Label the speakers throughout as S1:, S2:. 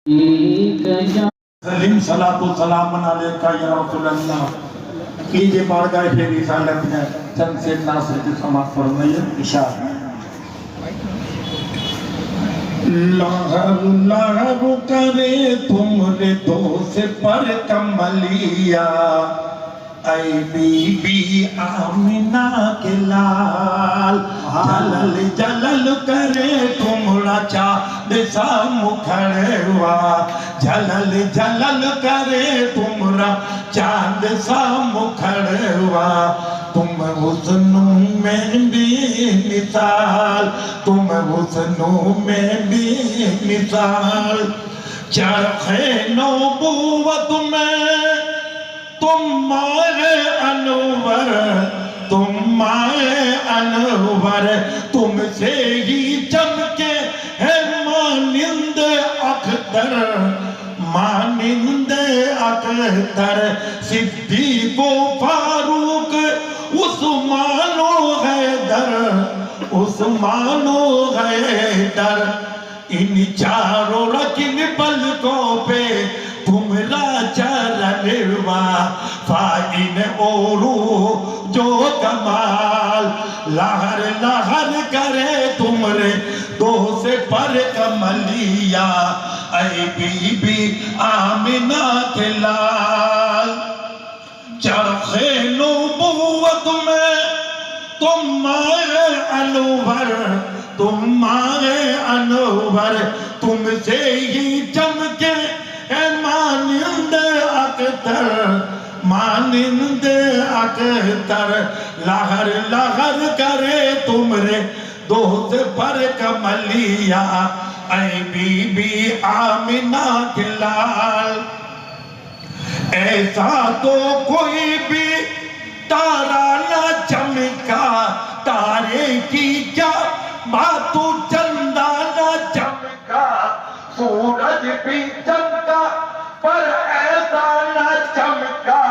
S1: سلیم صلاۃ و سلام علیکہ یا رسول اللہ کیجئے بارگاہ رسالت میں چند سے ناصر کی سماعت فرمائیے اشارہ لہر لہر کرے تمہرے دوست پر کملیا اے بی بی آمنہ کے لال جلل جلل کرے تمہرا چاند سا مکھڑوا جلل جلل کرے تمہرا چاند سا مکھڑوا تم حسنوں میں بھی مثال تم حسنوں میں بھی مثال چرخ نبوت میں تم ماہ انور تم ماہ انور تم سے ہی چمکے ہے مانند اختر مانند اختر صدیق و فاروق عثمان و حیدر عثمان و حیدر ان چاروں رکن پلکوں پہ تمہرا چرنوا فائن اورو جو کمال لہر لہر کرے تمہرے دوست پر کملیا اے بی بی آمنہ کے لال چرخ نبوت میں تم ماہ انور تم ماہ انور تم سے ہی چمکے اے مانند اختر مانند اختر لہر لہر کرے تمہرے دوست پر کملیا اے بی بی آمنہ کے لال ایسا تو کوئی بھی تارا نہ چمکا تارے کی کیا باتو چندہ نہ چمکا سورج بھی چمکا پر ایسا نہ چمکا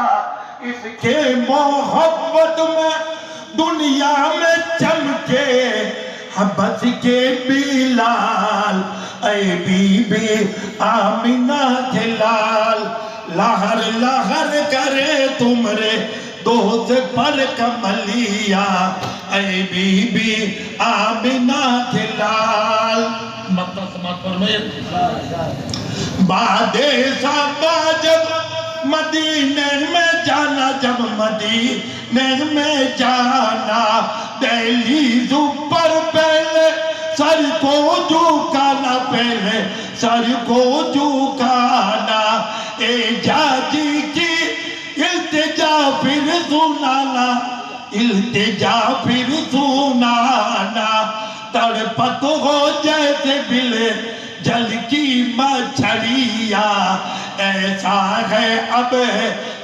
S1: اس کے محبت میں دنیا میں چمکے حبس کے بلال اے بی بی آمنہ کے لال لہر لہر کرے تمہرے دوست پر کملیا اے بی بی آمنہ کے لال مقتل سماعت فرمائے بعد صحابہ جب مدینے میں جانا جب مدینے میں جانا دہلیز پر پہلے سر کو جھکانا پہلے سر کو جھکانا اعجازی کی التجا پھر سنانا التجا پھر سنانا تڑپت ہو جیسے بلے جل کی مچھڑیا ایسا ہے اب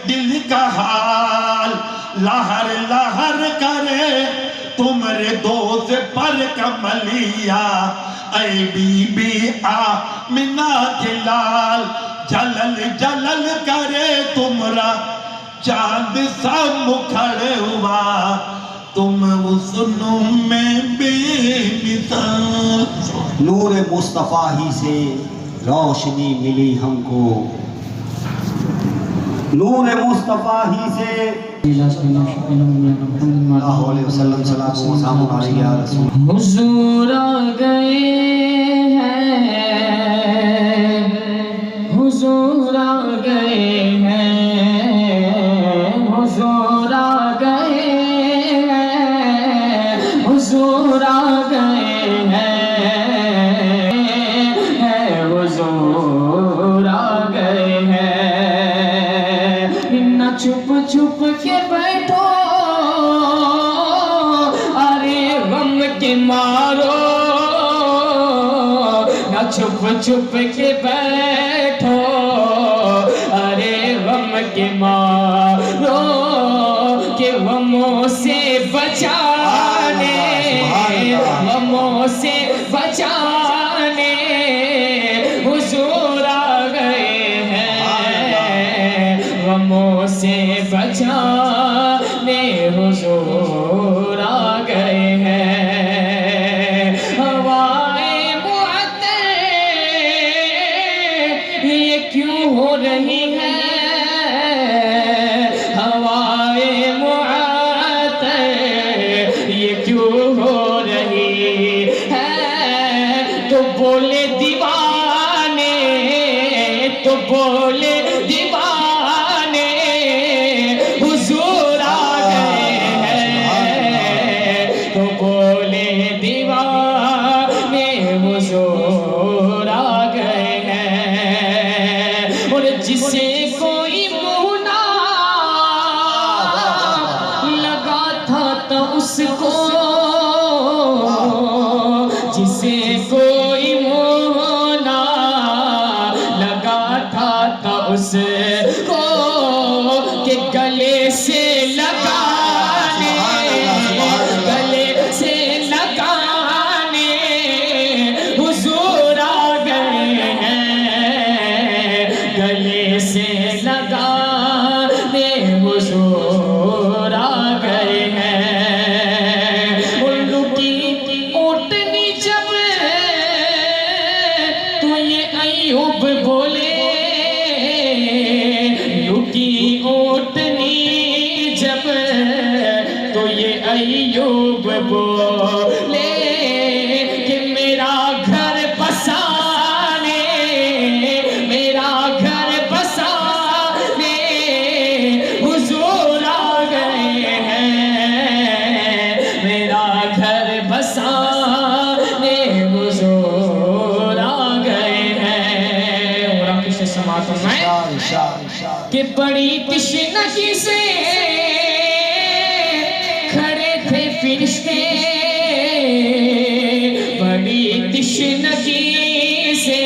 S1: دل کا حال لہر لہر کرے تمہرے دوست پر کملیا اے بی بی آمنہ کے لال جلل جلل کرے تمہرا چاند سا مکھڑوا تم حسنوں میں بے مثال
S2: نور مصطفیٰ ہی سے روشنی ملی ہم کو نور مصطفیٰ ہی سے اللہ علیہ وسلم صلاۃ و سلام علیہ یا رسول
S3: حضور آ گئے ہیں حضور آ گئے ہیں حضور آ گئے ہیں حضور آ گئے ہیں حضور آ گئے ہیں نہ چھپ چھپ کے بیٹھو ارے غم کے مارو نہ چھپ چھپ کے بیٹھو ارے غم کے مارو کہ غموں سے بچانے غموں سے بچانے حضور آ گئے ہیں غموں سے بچانے حضور آ گئے ہیں ہوائیں معطر کیوں ہو رہی ہے ہوائے معطر یہ کیوں ہو رہی ہے تو بولے دیوانے تو بولے دیوانے حضور آ گئے ہیں تو بولے دیوانے حضور آ گئے ہیں اور جسے کوئی مونا لگا تھا تو اس کو جسے کوئی مونا لگا تھا تو اس کو کہ گلے سے لگانے گلے سے لگانے حضور آ گئے ہیں گلے سے لگانے حضور آ گئے ہیں الو کی اونٹنی جب تو یہ ایوب بولے الو کی اونٹنی جب تو یہ ایوب بولے کہ میرا گھر بسانے میرا گھر بسانے حضور آ گئے ہیں میرا گھر بسانے حضور آ گئے ہیں اور آپ اسے سماعت فرمائیں کہ بڑی تشنگی سے کھڑے تھے فرشتے بڑی تشنگی سے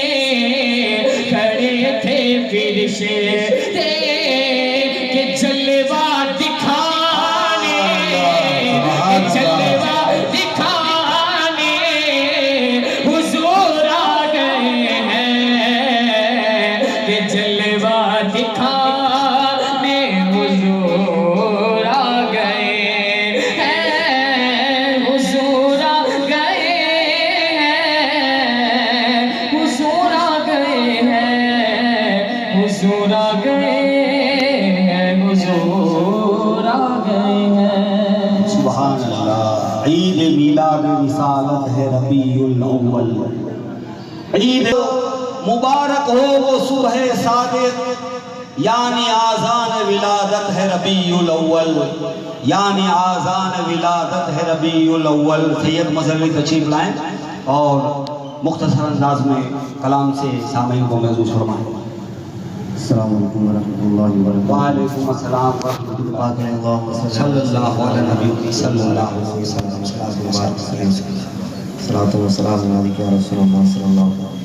S3: کھڑے تھے فرشتے کہ جلوہ دکھانے جلوہ دکھانے حضور آ گئے ہیں کہ جلوہ دکھانے حضور آ گئے ہیں حضور آ گئے ہیں حضور آ گئے ہیں حضور آ گئے ہیں حضور آ گئے ہیں
S2: سبحان اللہ عید میلاد رسالت ہے ربیع الاول عید مبارک ہو وہ صبح صادق یعنی آذان ولادت ہے ربیع الاول یعنی آذان ولادت ہے ربیع الاول سید مظہری تشریف لائیں اور مختصر انداز میں کلام سے سامعین کو محظوظ فرمائیں
S4: السلام علیکم ورحمۃ اللہ وبرکاتہ
S2: وعلیکم السلام ورحمۃ اللہ صلی اللہ علیہ نبی صلی اللہ علیہ وسلم
S4: صلاۃ و سلام علیک یا رسول اللہ صلی اللہ علیہ وسلم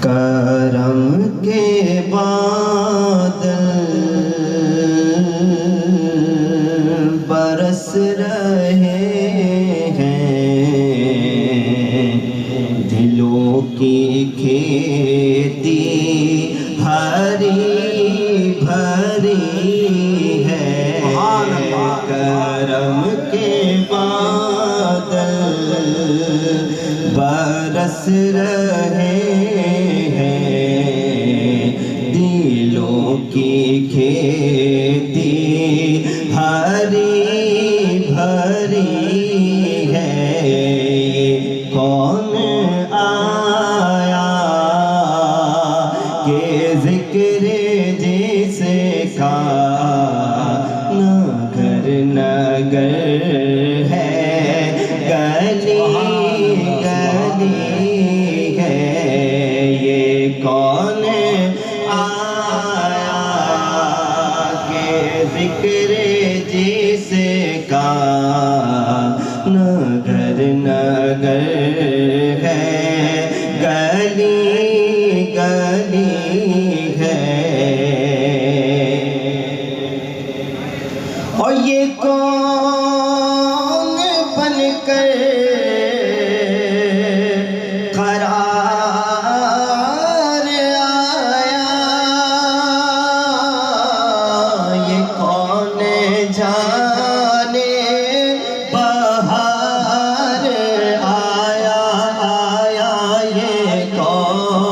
S4: کرم کے بادل برس رہے ہیں دلوں کی کھیتی ہری بھری ہے کرم کے بادل برس رہے دلوں کی کھیتی ہری بھری ہے کون آیا کہ ذکر جیسے کا نگر نگر ہے گلی گلی ہے یہ کون آیا کہ ذکر جیسے کا نگر نگر ہے گلی گلی ہے اور یہ کون بن کر قرار آیا یہ کون جانے بہار آیا آیا یہ کون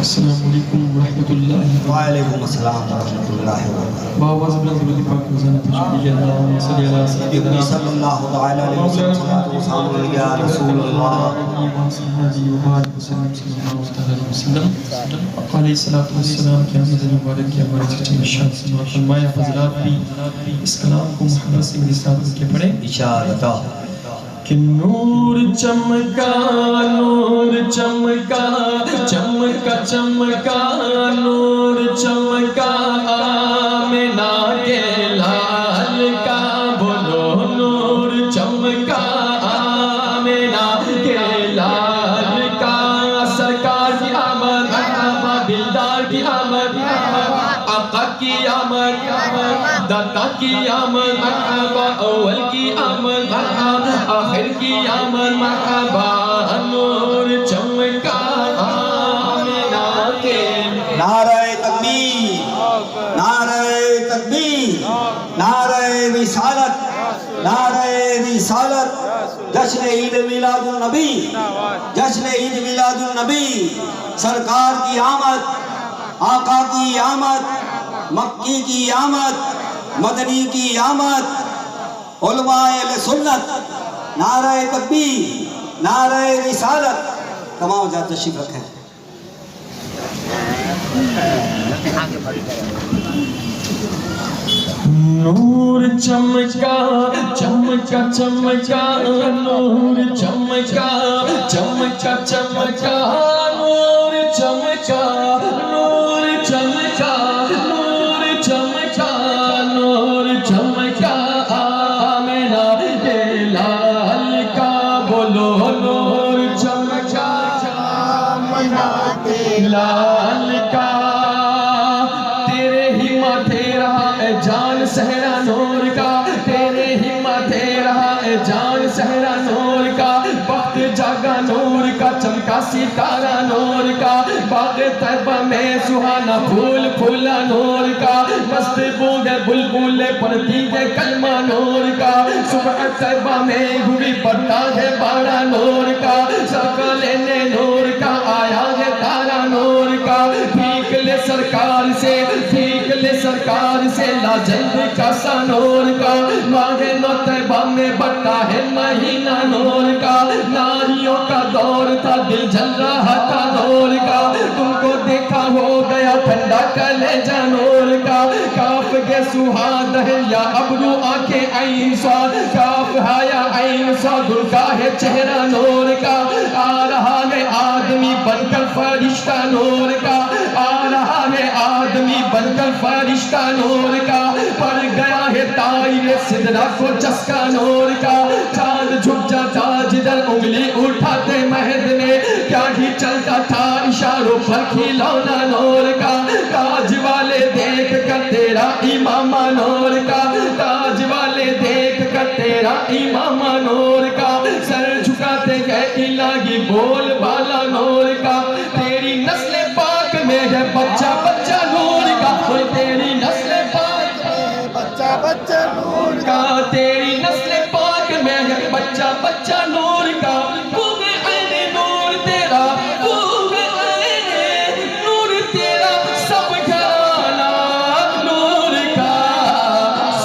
S5: السلام علیکم ورحمۃ اللہ
S2: وعلیکم السلام ورحمۃ اللہ وبرکاتہ.
S5: بآواز بلند بلند پاک روزانہ تشبیہ اللہم صلی علی سیدنا
S2: صلی اللہ تعالی علیہ وسلم یا رسول اللہ.
S5: علیہ الصلوۃ والسلام کے حضرت مبارک کے ہمارے چچا شان سے فرمایا حضرات بھی اس کلام کو محبت سے میرے ساتھ مل کے پڑھیں
S2: اشارتا
S5: کہ نور چمکا نور چمکا چمکا چمکا نور چمکا آمنہ کے لال کا بولو نور چمکا آمنہ کے لال کا سرکار کی آمد دلدار کی آمد آقا کی آمد داتا کی آمد مرحبا اول کی آمد مرحبا آخر کی آمد مرحبا نور چمکا آمنہ کے
S2: نعرہ تکبیر نعرہ تکبیر نعرہ رسالت نعرہ رسالت جشن عید میلاد النبی جشن عید میلاد النبی سرکار کی آمد آقا کی آمد مکی کی آمد مدنی کی آمد علماء اہل سنت نعرہ تکبیر نعرہ رسالت تمام جا تشریف رکھیں.
S5: نور چمکا چمکا چمکا نور چمکا چمکا چمکا نور چمکا نور چمکا نور چمکا نور چمکا آمنہ کے لال کا بولو نور چمکا آمنہ کے لال کا تیرے ہی ماتھے رہا اے جان سہرا نور کا تیرے ہی ماتھے رہا اے جان سہرا نور کا وقت جاگا نور کا چمکا ستارہ نور کا باغ طیبہ میں سہانا پھول پھولا نور کا مست بوگے بلبلے پڑھتی ہے کلمہ نور کا صبح طیبہ میں ہوئی پڑتا ہے بارہ نور کا سکا لینے نور کا آیا ہے تارا نور کا پھیک لے سرکار سے پھیک لے سرکار سے لاجلد کا سا نور کا ماہ نو طیبہ میں بڑھتا ہے مہینہ نور کا ناریوں کا دور تھا دل جل رہا تھا نور کا تم کو دیکھا ہو گیا ٹھنڈا کلیجہ نور کا کاف کے سہاد ہے یا ابرو آنکھیں عین سواد کاف ہے یا عین سواد کا ہے چہرہ نور کا آ رہا ہے آدمی بن کر فرشتہ نور کا آ رہا ہے آدمی بن کر فرشتہ نور کا پڑ گیا ہے طائر سدرہ کو چسکا نور کا چاند جھک جاتا جدھر انگلی اٹھاتے مہد میں کیا ہی چلتا تھا اشاروں پر کھلونا نور کا تاج والے دیکھ کر تیرا امامہ نور کا تاج والے دیکھ کر تیرا امامہ نور کا سر جھکاتے گئے الہی بول بالا نور کا تیری نسل پاک میں ہے بچہ بچہ نور کا اور تیری نسل پاک میں بچہ بچہ نور کا تیری نسل پاک میں ہے بچہ بچہ نور کا خوب عین نور تیرا خوب عین نور تیرا سب گھرانا نور کا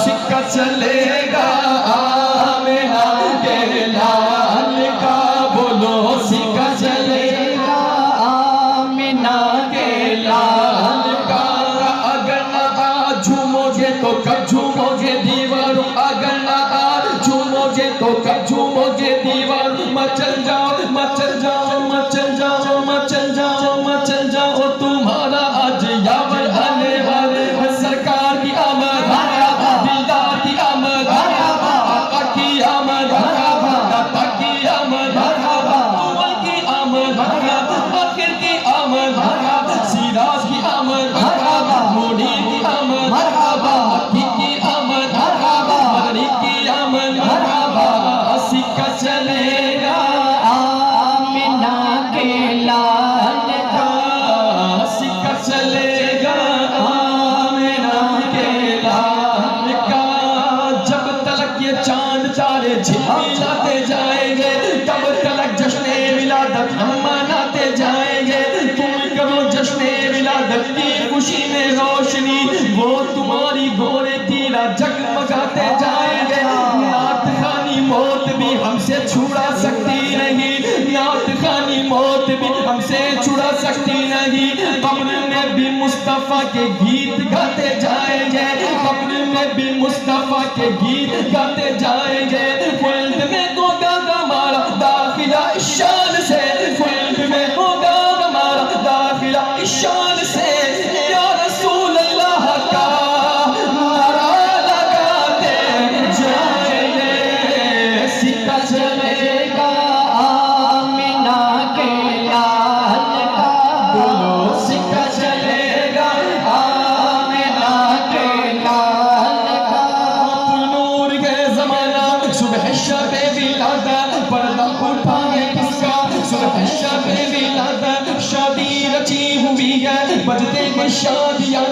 S5: سکہ چلے گا آمنہ کے لال کا بولو سکہ چلے گا آمنہ کے لال کا اگر نہ جھومو گے تو کب جھومو گے دیواروں اگر نہ جھومو گے تو کب جھومو گے دیوار مچل جاؤ مچل جاؤ مچل جاؤ مچل جاؤ مچل جاؤ تمہارا آج یاور آنے والے سرکار کی آمد دلدار کی آمد آقا کی آمد داتا کی آمد اول کی آمد آخر کی آمد سیراج کی آمد موڑی کی آمد مکی کی آمد مدنی کی آمد سکہ چلے گا آمنہ کے لال کا سکہ چلے گا آمنہ کے لال کا جب تلک یہ چاند تارے جھلملاتے جائیں گے تب تلک جشن ولادت ہم مناتے جائیں گے تم کرو جشن خوشی میں روشنی وہ تمہاری گھوڑے تیرا جگمگاتے جائیں گے نعت خوانی موت بھی ہم سے چھڑا سکتی نہیں نعت خوانی موت بھی ہم سے چھڑا سکتی نہیں قبر میں بھی مصطفیٰ کے گیت گاتے جائیں گے قبر میں بھی مصطفیٰ کے گیت گاتے جائیں گے فیلڈ میں ہوگا ہمارا داخلہ شان سے فیلڈ میں ہوگا ہمارا داخلہ شان سے یا رسول اللہ کا نعرہ لگاتے جائیں گے سکہ چلے گا آمینہ کے لال کا بولو سکہ چلے گا آمینہ کے لال کا نور کے زمانہ صبح شب ولادت پردہ اٹھائے کس کا صبح شب ولادت شادی رچی ہوئی ہے بجتے ہیں شادیاں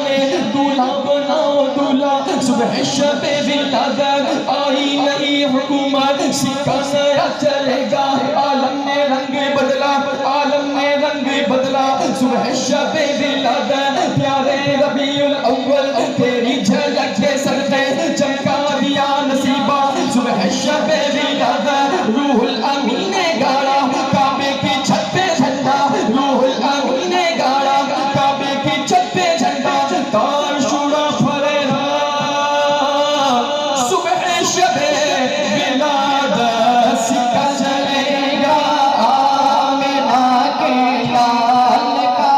S5: دولہا بناؤ دولہا صبح شب ولادت آئی نئی حکومت سکہ نیا چلے گا عالم نے رنگ بدلا عالم نے رنگ بدلا صبح شب ولادت پیارے ربیع الاول تیری جھلک کے صدقے چمکا دیا نصیبہ صبح شب ولادت روح الامین نے گاڑا کعبے کی چھت پہ جھنڈا روح الامین نے گاڑا کعبے کی چھت پہ جھنڈا تار شورا پھریرا صبح شب ولادت سکہ چلے گا آمینہ کے لال کا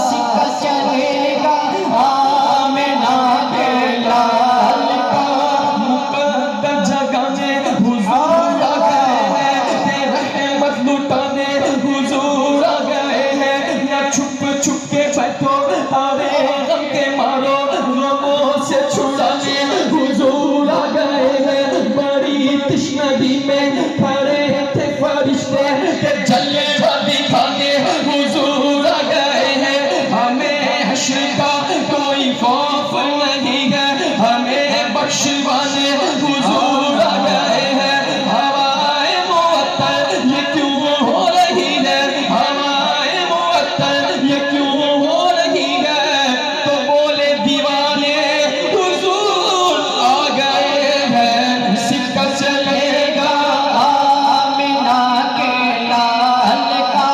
S5: سکہ چلے گا آمینہ کے لال کا مقدس جگہ میں حضور آ گئے ہیں تیرا رحمت لٹانے حضور آ گئے ہیں نہ چھپ چھپ کے بیٹھو آرے غم کے مارو غموں سے چھڑانے حضور آ گئے ہیں بڑی تشنگی میں کھڑے تھے فرشتے کہ جلوے دکھانے حضور آ گئے ہیں ہمیں حشر کا کوئی خوف نہیں ہے ہمیں بخشوانے حضور آ گئے ہیں ہوائے معطر یہ کیوں ہو رہی ہے ہوائے معطر یہ کیوں ہو رہی ہے تو بولے دیوانے حضور آ گئے ہیں سکہ چلے گا آمینہ کے لال کا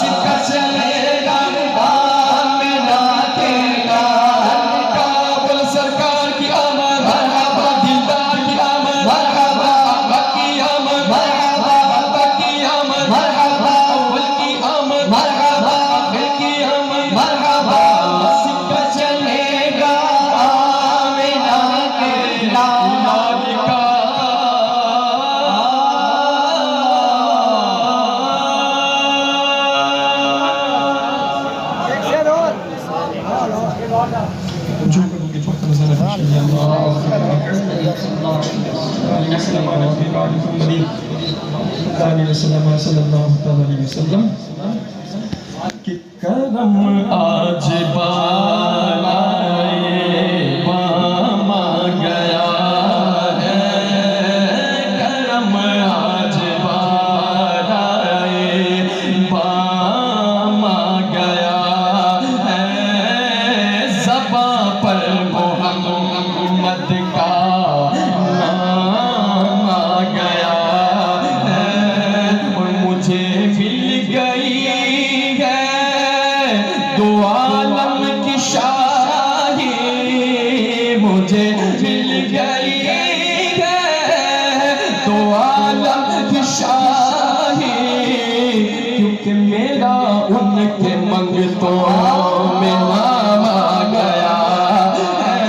S5: سکہ چلے گا آمینہ کے لال کا بول سرکار کی آمد مرحبا دلدار کی آمد مرحبا آقا کی آمد مرحبا آقا کی آمد مرحبا اول کی آمد مرحبا آخر کی آمد مرحبا سکہ چلے گا آمینہ کے لال کا جو کرو کہ وقت نظر رکھیں اللہ صلی اللہ علیہ وسلم کہ کرم آج بالائے بام آ گیا ہے کرم آج بالائے بام آ گیا ہے زباں پر محمد کا نام آ گیا ہے اور مجھے مل گئی ہے دو عالم کی شاہی مجھے مل گئی ہے دو عالم کی شاہی کیونکہ میرا ان کے منگتوں میں نام آ گیا ہے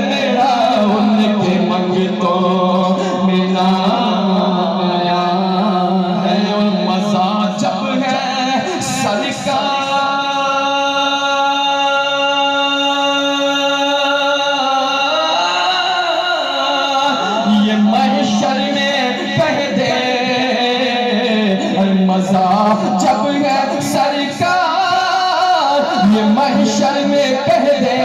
S5: میرا ان کے منگتوں میں نام آیا ہے اور مزہ جب ہے سرکار یہ محشر میں کہہ دے اور مزہ جب ہے سرکار یہ محشر میں کہہ دے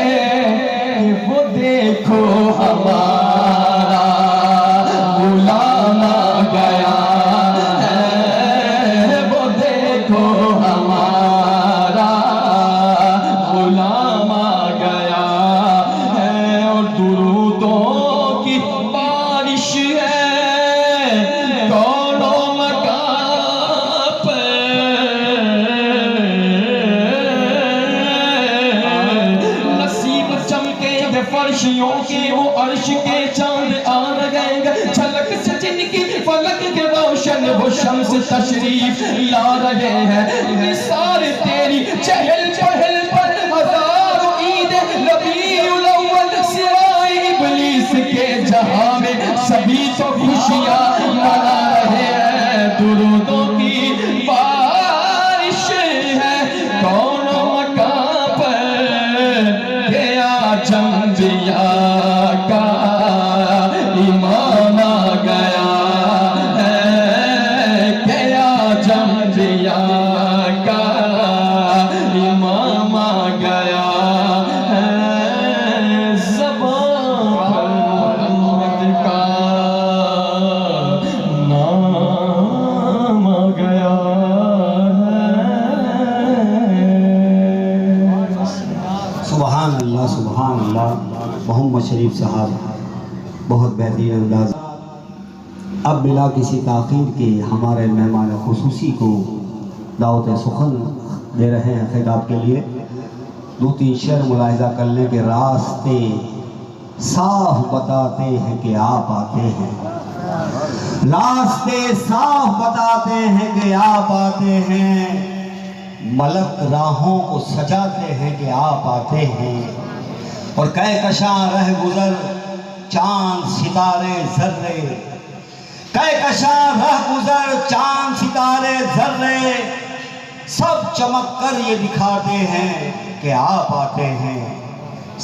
S5: کہ وہ دیکھو ہمارا غلام آ گیا ہے وہ دیکھو ہمارا درودوں کی بارش ہے کونوں مکان پہ نصیب چمکے گے فرشیوں کے وہ عرش کے چاند آ رہے گا جھلک سے جن کی فلک کے روشن وہ شمس تشریف لا رہے ہیں نثار تیری چہل پہل پر ہزاروں عید ربیع الاول سوائے ابلیس کے جہاں میں سبھی تو خوشیاں منا رہے ہیں درودوں کی بارش ہے کونوں مکان پر گیا جمجیا کا امام آ گیا ہے گیا جمجیا کا امام آ گیا ہے زبان پر محمد کا نام آ گیا
S2: سبحان اللہ محمد شریف صاحب بہت بہترین انداز. اب بلا کسی تاخیر کے ہمارے مہمان خصوصی کو دعوت سخن دے رہے ہیں خطاب کے لیے. دو تین شعر ملاحظہ کر لیں کہ راستے صاف بتاتے ہیں کہ آپ آتے ہیں راستے صاف بتاتے ہیں کہ آپ آتے ہیں ملک راہوں کو سجاتے ہیں کہ آپ آتے ہیں اور کہکشاں رہ گزر چاند ستارے ذرے کہکشاں رہ گزر چاند ستارے ذرے سب چمک کر یہ دکھاتے ہیں کہ آپ آتے ہیں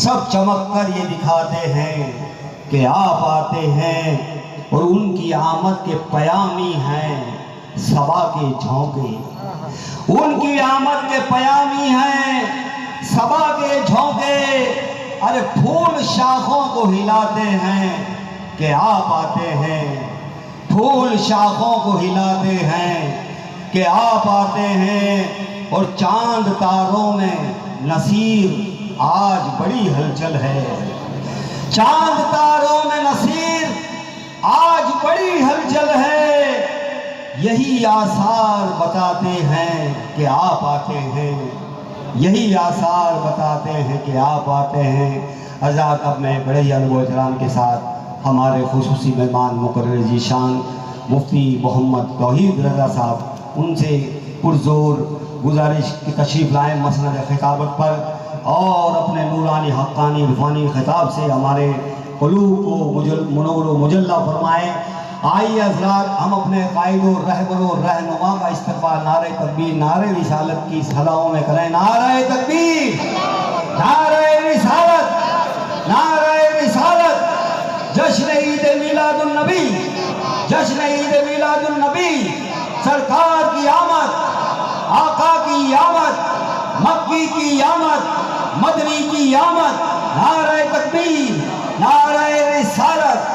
S2: سب چمک کر یہ دکھاتے ہیں کہ آپ آتے ہیں اور ان کی آمد کے پیامی ہیں صبا کے جھونکے ان کی آمد کے پیامی ہیں صبا کے جھونکے ارے پھول شاخوں کو ہلاتے ہیں کہ آپ آتے ہیں پھول شاخوں کو ہلاتے ہیں کہ آپ آتے ہیں اور چاند تاروں میں نصیر آج بڑی ہلچل ہے چاند تاروں میں نصیر آج بڑی ہلچل ہے یہی آثار بتاتے ہیں کہ آپ آتے ہیں یہی آثار بتاتے ہیں کہ آپ آتے ہیں. حضرات اب میں بڑے ہی ادب و احترام کے ساتھ ہمارے خصوصی مہمان مقرر ذیشان مفتی محمد توحید رضا صاحب ان سے پرزور گزارش کی تشریف لائیں مسند خطابت پر اور اپنے نورانی حقانی عرفانی خطاب سے ہمارے قلوب کو منور و مجلہ فرمائیں. آئیے حضرات ہم اپنے قائد و رہبر و رہنما کا استقبال نعرہ تکبیر نعرہ رسالت کی صداؤں میں کریں. نعرہ تکبیر نعرہ رسالت نعرہ رسالت. جشن عید میلاد النبی جشن عید میلاد النبی سرکار کی آمد آقا کی آمد مکی کی آمد مدنی کی آمد. نعرہ تکبیر نعرہ رسالت.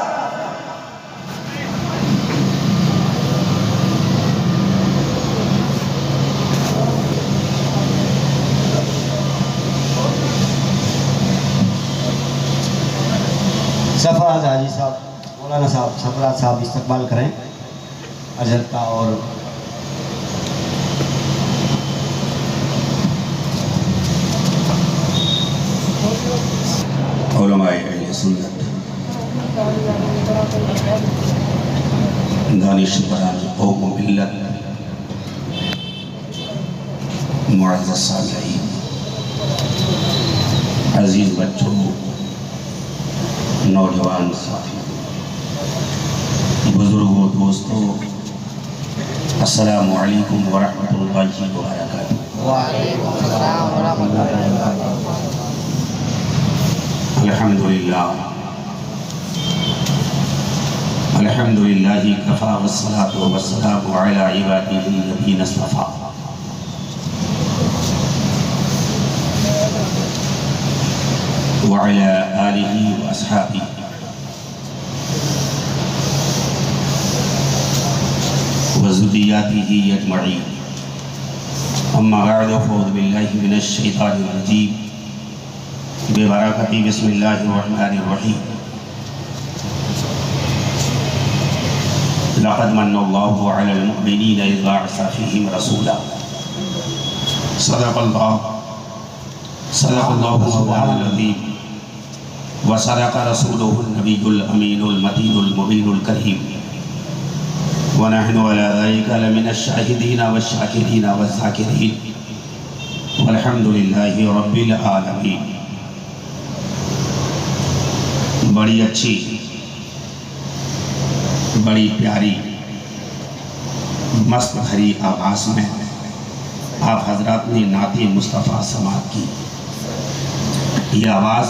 S2: سرفراز حاجی صاحب مولانا صاحب سرفراز صاحب استقبال کریں اجہد کا. اور
S6: علماء اہل سنت دانشوران قوم و ملت معزز سامعین عزیز بچوں نوجوان ساتھی بزرگوں دوستوں السلام علیکم ورحمۃ اللہ وبرکاتہ. الحمدللہ الحمدللہ کفا والصلاة والسلام علی عبادہ الذین اصطفیٰ. وعلى آله وأصحابه وذرياته أجمعين. أما بعد فأعوذ بالله من الشيطان الرجيم. ببرکت بسم اللہ الرحمن الرحیم لقد من اللہ علی المؤمنین اذ بعث فیہم رسولا صدق اللہ مولانا العظیم وصدق رسولہ النبی الامین المتین المبین الکریم ونحن على ذلك لمن الشاہدین والشاکرین والذاکرین والحمد للہ رب العالمین۔ بڑی اچھی، بڑی پیاری، مست بھری آواز میں آپ حضرات نے نعت مصطفیٰ سماعت کی۔ یہ آواز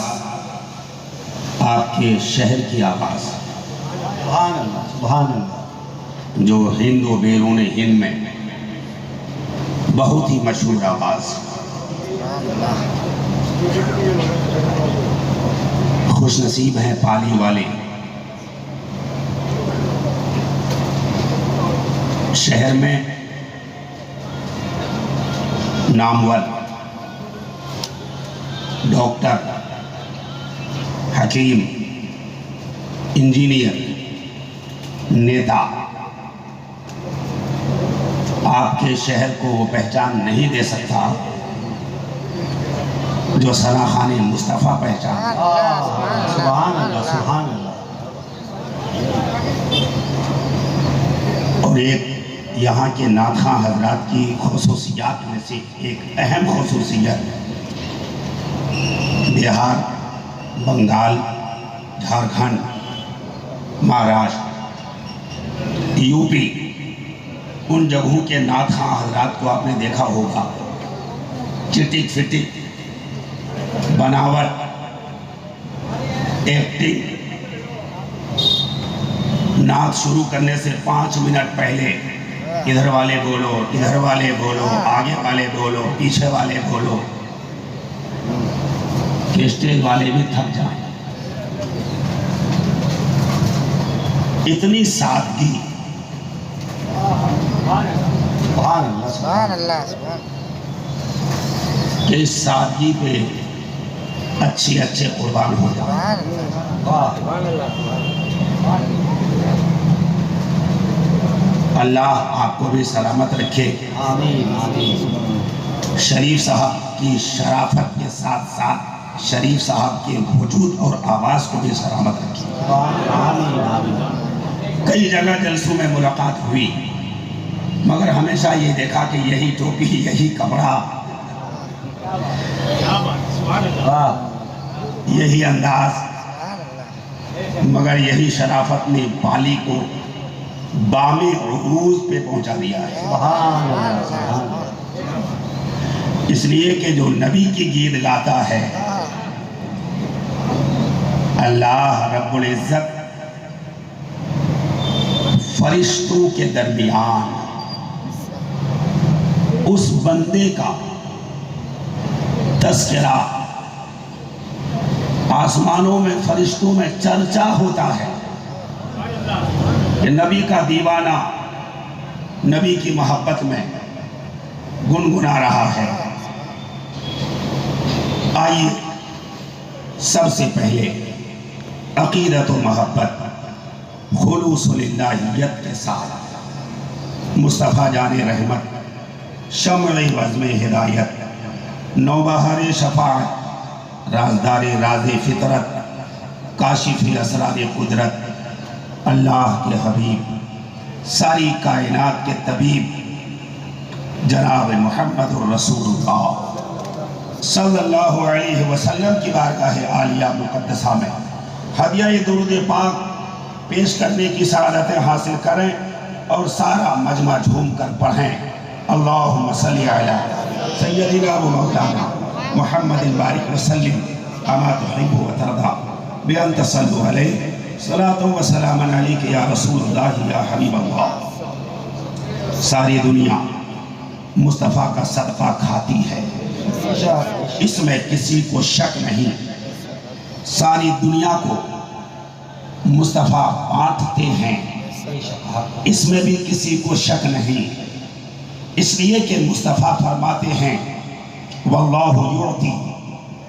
S6: آپ کے شہر کی آواز،
S2: سبحان اللہ سبحان اللہ،
S6: جو ہند و بیرون ہند میں بہت ہی مشہور آواز۔ خوش نصیب ہیں پالی والے، شہر میں نامور ڈاکٹر، حکیم، انجینئر، نیتا آپ کے شہر کو وہ پہچان نہیں دے سکتا جو ثنا خان مصطفیٰ پہچان۔
S2: سبحان اللہ سبحان اللہ۔
S6: اور ایک یہاں کے نعت خواں حضرات کی خصوصیات میں سے ایک اہم خصوصیت، بہار، بنگال، جھارکھنڈ، مہاراشٹر، یو پی، ان جگہوں کے نعت خواں حضرات کو آپ نے دیکھا ہوگا، چٹک فٹک، بناوٹ، ایکٹنگ، نعت شروع کرنے سے 5 منٹ پہلے ادھر والے بولو، ادھر والے بولو، آگے والے بولو، پیچھے والے بولو، کہ اسٹیج والے بھی تھک جائیں۔ اتنی سادگی،
S2: سبحان اللہ
S6: کہ اس سادگی پہ اچھے قربان ہو جائیں۔ اللہ آپ کو بھی سلامت رکھے،
S2: آمین آمین۔
S6: شریف صاحب کی شرافت کے ساتھ ساتھ شریف صاحب کے وجود اور آواز کو بھی سلامت رکھے۔
S2: آمین آمین۔
S6: کئی جگہ جلسوں میں ملاقات ہوئی، مگر ہمیشہ یہ دیکھا کہ یہی ٹوپی، یہی کپڑا، یہی انداز، مگر یہی شرافت نے پالی کو بام عروج پہ پہنچا دیا ہے۔
S2: سبحان اللہ سبحان اللہ۔
S6: اس لیے کہ جو نبی کی گیت گاتا ہے، اللہ رب العزت فرشتوں کے درمیان اس بندے کا تذکرہ، آسمانوں میں فرشتوں میں چرچا ہوتا ہے کہ نبی کا دیوانہ نبی کی محبت میں گنگنا رہا ہے۔ آئیے سب سے پہلے عقیدت و محبت، خلوص للہیت کے ساتھ مصطفیٰ جان رحمت، شمع وزم ہدایت، نوبہار شفاعت، رازدار راز فطرت، کاشف اسرار قدرت، اللہ کے حبیب، ساری کائنات کے طبیب جناب محمد الرسول اللہ صلی اللہ علیہ وسلم کی بارگاہ عالیہ مقدسہ میں ہدیہ درود پاک پیش کرنے کی سعادتیں حاصل کریں اور سارا مجمع جھوم کر پڑھیں۔ اللہم صلی علی سیدنا و مولانا محمد البارک وسلم اما تحب و ترضا بان تصلوا علیہ صلاة و سلام علیک یا رسول اللہ یا حبیب اللہ۔ ساری دنیا مصطفیٰ کا صدقہ کھاتی ہے، اس میں کسی کو شک نہیں۔ ساری دنیا کو مصطفیٰ بانٹتے ہیں، اس میں بھی کسی کو شک نہیں۔ اس لیے کہ مصطفیٰ فرماتے ہیں واللہ یعطی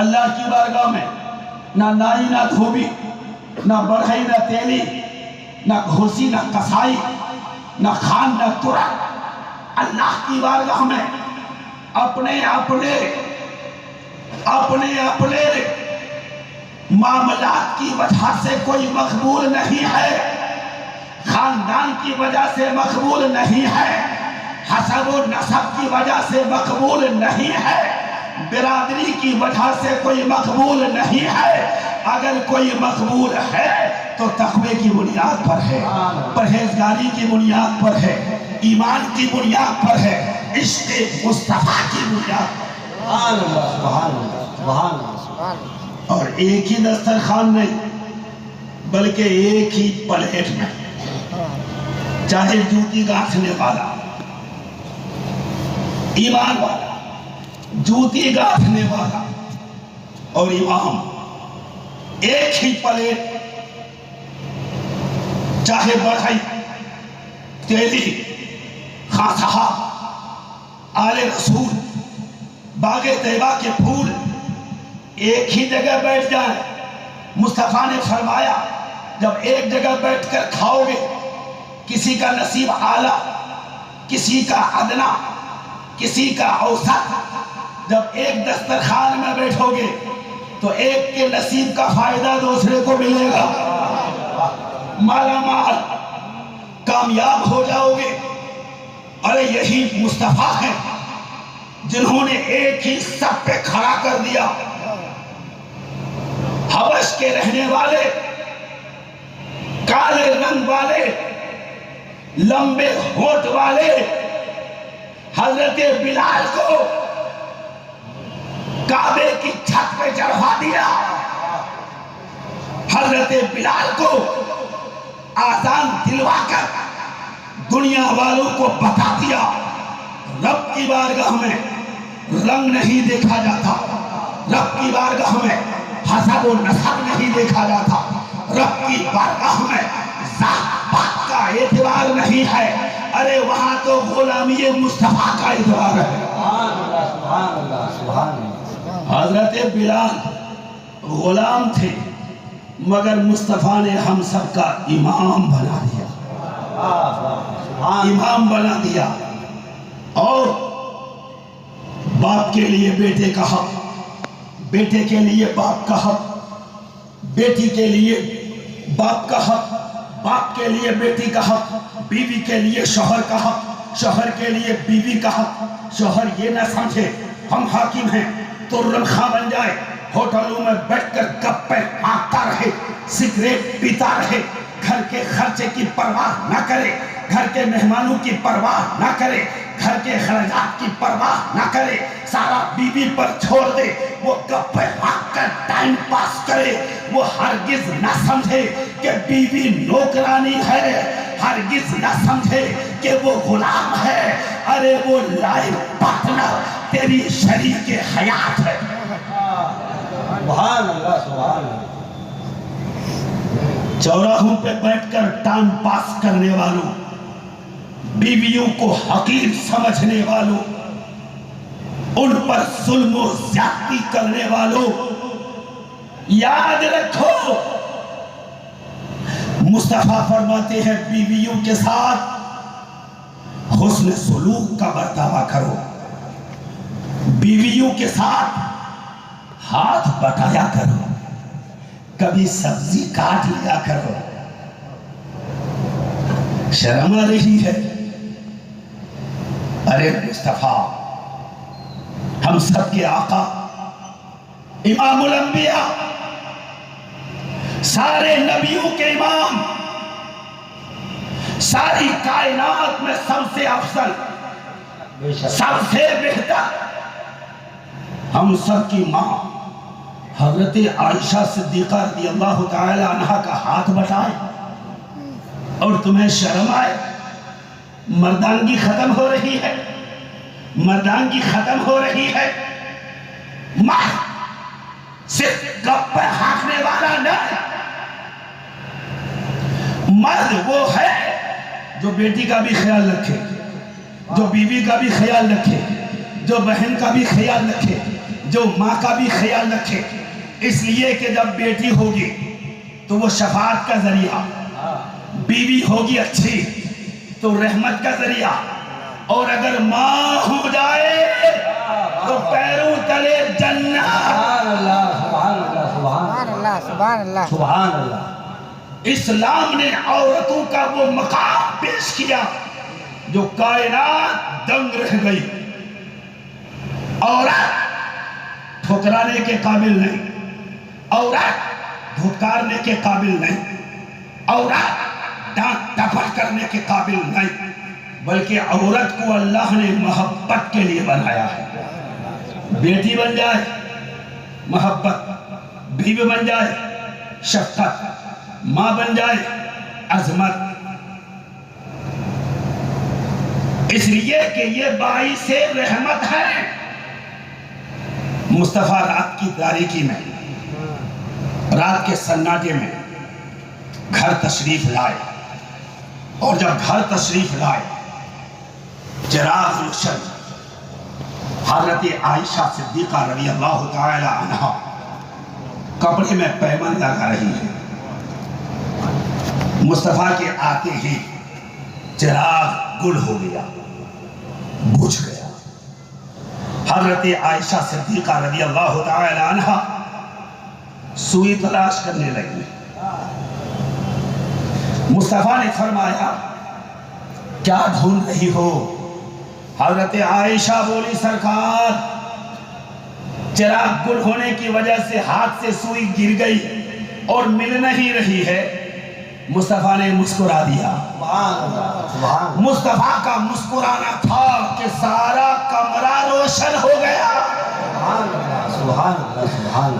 S6: اللہ کی بارگاہ میں نہ نائی نہ دھوبی، نہ بڑھئی نہ تیلی، نہ گھوسی نہ کسائی، نہ خان نہ ترک، اللہ کی بارگاہ میں اپنے معاملات کی وجہ سے کوئی مقبول نہیں ہے، خاندان کی وجہ سے مقبول نہیں ہے، حسب و نسب کی وجہ سے مقبول نہیں ہے، برادری کی وجہ سے کوئی مقبول نہیں ہے۔ اگر کوئی مقبول ہے تو تقوی کی بنیاد پر ہے، پرہیزگاری کی بنیاد پر ہے، ایمان کی بنیاد پر ہے، عشق مصطفیٰ کی بنیاد پر۔ اور ایک ہی دسترخوان نہیں بلکہ ایک ہی پلیٹ میں، چاہے جوتی گاٹھنے والا، ایمان والا، جوتی گاٹھنے والا اور امام، ایک ہی پلیٹ، چاہے بڑھئی، تیلی، خان صاحب، آل رسول، باغ طیبہ کے پھول ایک ہی جگہ بیٹھ جائیں۔ مصطفیٰ نے فرمایا جب ایک جگہ بیٹھ کر کھاؤ گے، کسی کا نصیب اعلیٰ، کسی کا ادنا، کسی کا اوسط، جب ایک دسترخوان میں بیٹھو گے تو ایک کے نصیب کا فائدہ دوسرے کو ملے گا، مالا مال کامیاب ہو جاؤ گے۔ ارے یہی مصطفیٰ ہیں جنہوں نے ایک ہی سب پہ کھڑا کر دیا، حبش کے رہنے والے، کالے رنگ والے، لمبے ہونٹ والے حضرت بلال کو کعبے کی چھت پہ چڑھا دیا، حضرت بلال کو آذان دلوا کر دنیا والوں کو بتا دیا رب کی بارگاہ میں رنگ نہیں دیکھا جاتا، رب کی بارگاہ میں حسب و نسب نہیں دیکھا جاتا، رب کی بارگاہ میں ذات پات کا اعتبار نہیں ہے، ارے وہاں تو غلامی مصطفیٰ کا اعتبار ہے۔ حضرت بلال غلام تھے مگر مصطفیٰ نے ہم سب کا امام بنا دیا، امام بنا دیا۔ اور باپ کے لیے بیٹے کا حق، بیٹے کے لیے باپ کا حق، بیٹی کے لیے باپ کا حق، باپ کے لیے بیٹی کا حق، بیوی کے لیے شوہر کا حق، شوہر کے لیے بیوی کا حق۔ شوہر یہ نہ سمجھے ہم حاکم ہیں تو رنخا بن جائے، ہوٹلوں میں بیٹھ کر گپے مارتا رہے، سگریٹ پیتا رہے، گھر کے خرچے کی پرواہ نہ کرے، گھر کے مہمانوں کی پرواہ نہ کرے، گھر کے خرچات کی پرواہ نہ کرے، سارا بیوی پر چھوڑ دے، وہ گپے مار کر ٹائم پاس کرے۔ وہ ہرگز نہ سمجھے کہ بیوی نوکرانی ہے، ہرگز نہ سمجھے کہ وہ غلام ہے، ارے وہ لائف پارٹنر تیری شریک حیات ہے۔
S2: سبحان اللہ، سبحان اللہ۔
S6: چوراہوں پہ بیٹھ کر ٹائم پاس کرنے والوں، بیویوں کو حقیر سمجھنے والوں، ان پر ظلم و زیادتی کرنے والوں، یاد رکھو مصطفیٰ فرماتے ہیں بیویوں کے ساتھ حسن سلوک کا برتاوا کرو، بیویوں کے ساتھ ہاتھ بٹایا کرو، کبھی سبزی کاٹ لیا کرو۔ شرم آ رہی ہے؟ ارے مصطفیٰ ہم سب کے آقا، امام الانبیاء، سارے نبیوں کے امام، ساری کائنات میں سب سے افضل، سب سے بہتر، ہم سب کی ماں حضرت عائشہ صدیقہ رضی اللہ تعالی عنہ کا ہاتھ بٹائے اور تمہیں شرم آئے؟ مردانگی ختم ہو رہی ہے، مردانگی ختم ہو رہی ہے۔ مرد صرف گپ ہانکنے والا نہیں، مرد وہ ہے جو بیٹی کا بھی خیال رکھے، جو بیوی کا بھی خیال رکھے، جو بہن کا بھی خیال رکھے، جو ماں کا بھی خیال رکھے، اس لیے کہ جب بیٹی ہوگی تو وہ شفاعت کا ذریعہ، بیوی ہوگی اچھی تو رحمت کا ذریعہ، اور اگر ماں ہو جائے تو پیروں تلے جنت۔
S2: سبحان اللہ سبحان اللہ سبحان اللہ
S7: سبحان اللہ
S2: سبحان اللہ۔
S6: اسلام نے عورتوں کا وہ مقام پیش کیا جو کائنات دنگ رہ گئی۔ عورت ٹھکرانے کے قابل نہیں، عورت دھتکارنے کے قابل نہیں، عورت ڈانٹ ڈپٹ کرنے کے قابل نہیں، بلکہ عورت کو اللہ نے محبت کے لیے بنایا ہے۔ بیٹی بن جائے محبت، بیوی بن جائے شفقت، ماں بن جائے عظمت، اس لیے کہ یہ باعث رحمت ہے۔ مصطفیٰ رات کی تاریکی میں، رات کے سناٹے میں گھر تشریف لائے، اور جب گھر تشریف لائے چراغ روشن، حضرت عائشہ صدیقہ رضی اللہ تعالی عنہا کپڑے میں پیمن لگا رہی ہے۔ مصطفیٰ کے آتے ہی چراغ گل ہو گیا، بجھ گیا۔ حضرت عائشہ صدیقہ رضی اللہ تعالی عنہا سوئی تلاش کرنے لگی۔ مصطفیٰ نے فرمایا کیا ڈھونڈ رہی ہو؟ حضرت عائشہ بولی سرکار چراغ گل ہونے کی وجہ سے ہاتھ سے سوئی گر گئی اور مل نہیں رہی ہے۔ مصطفیٰ نے مسکرا دیا۔ مصطفیٰ کا مسکرانا تھا کہ سارا کمرہ روشن ہو گیا،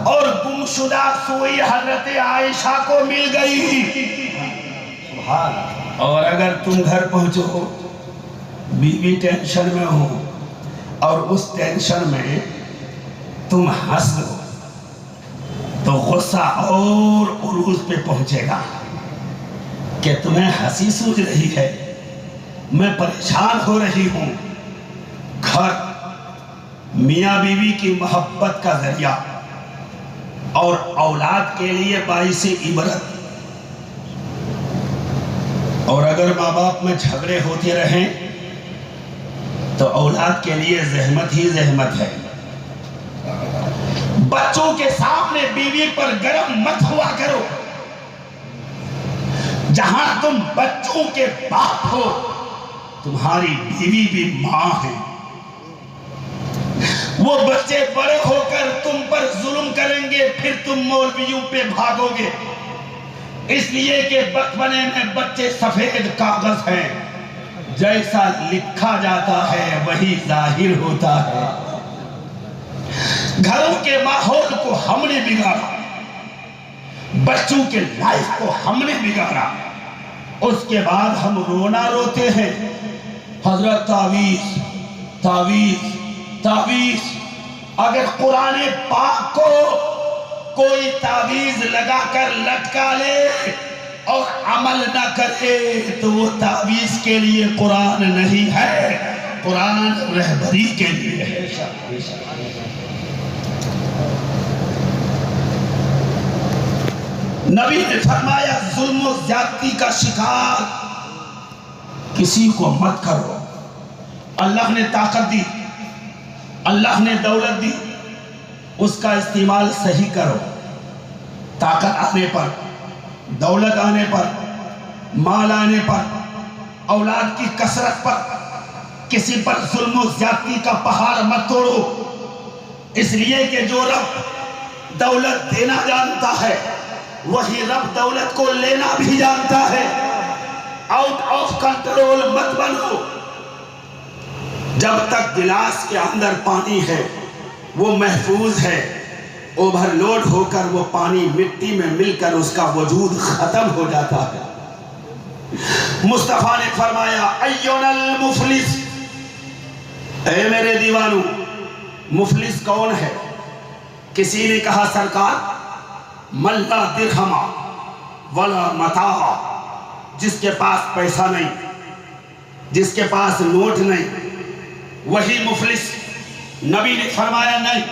S6: اور گمشدہ سوئی حضرت عائشہ کو مل گئی۔ اور اگر تم گھر پہنچو، بیوی ٹینشن میں ہو اور اس ٹینشن میں تم ہنس دو تو غصہ اور عروج پہ پہنچے گا کہ تمہیں ہنسی سوجھ رہی ہے، میں پریشان ہو رہی ہوں۔ گھر میاں بیوی کی محبت کا ذریعہ اور اولاد کے لیے باعث عبرت، اور اگر ماں باپ میں جھگڑے ہوتے رہیں تو اولاد کے لیے زحمت ہی زحمت ہے۔ بچوں کے سامنے بیوی پر گرم مت ہوا کرو۔ جہاں تم بچوں کے باپ ہو، تمہاری بیوی بھی ماں ہے۔ وہ بچے بڑے ہو کر تم پر ظلم کریں گے، پھر تم مولویوں پہ بھاگو گے، اس لیے کہ بچپنے میں بچے سفید کاغذ ہیں، جیسا لکھا جاتا ہے وہی ظاہر ہوتا ہے۔ گھروں کے ماحول کو ہم نے بگاڑا، بچوں کے لائف کو ہم نے بگاڑا، اس کے بعد ہم رونا روتے ہیں۔ حضرت تعویذ تعویذ تعویذ، اگر قرآن پاک کو کوئی تعویذ لگا کر لٹکا لے اور عمل نہ کرے تو وہ تعویذ کے لیے قرآن نہیں ہے، قرآن رہبری کے لیے ہے۔ نبی نے فرمایا ظلم و زیادتی کا شکار کسی کو مت کرو۔ اللہ نے طاقت دی، اللہ نے دولت دی، اس کا استعمال صحیح کرو۔ طاقت آنے پر، دولت آنے پر، مال آنے پر، اولاد کی کثرت پر کسی پر ظلم و زیادتی کا پہاڑ مت توڑو، اس لیے کہ جو رب دولت دینا جانتا ہے وہی رب دولت کو لینا بھی جانتا ہے۔ آؤٹ آف کنٹرول مت بنو۔ جب تک گلاس کے اندر پانی ہے وہ محفوظ ہے، اوور لوڈ ہو کر وہ پانی مٹی میں مل کر اس کا وجود ختم ہو جاتا ہے۔ مصطفیٰ نے فرمایا ایونا المفلس، اے میرے دیوانو، مفلس کون ہے؟ کسی نے کہا سرکار من لا درہم ولا متاع، جس کے پاس پیسہ نہیں، جس کے پاس نوٹ نہیں، وہی مفلس۔ نبی نے فرمایا نہیں،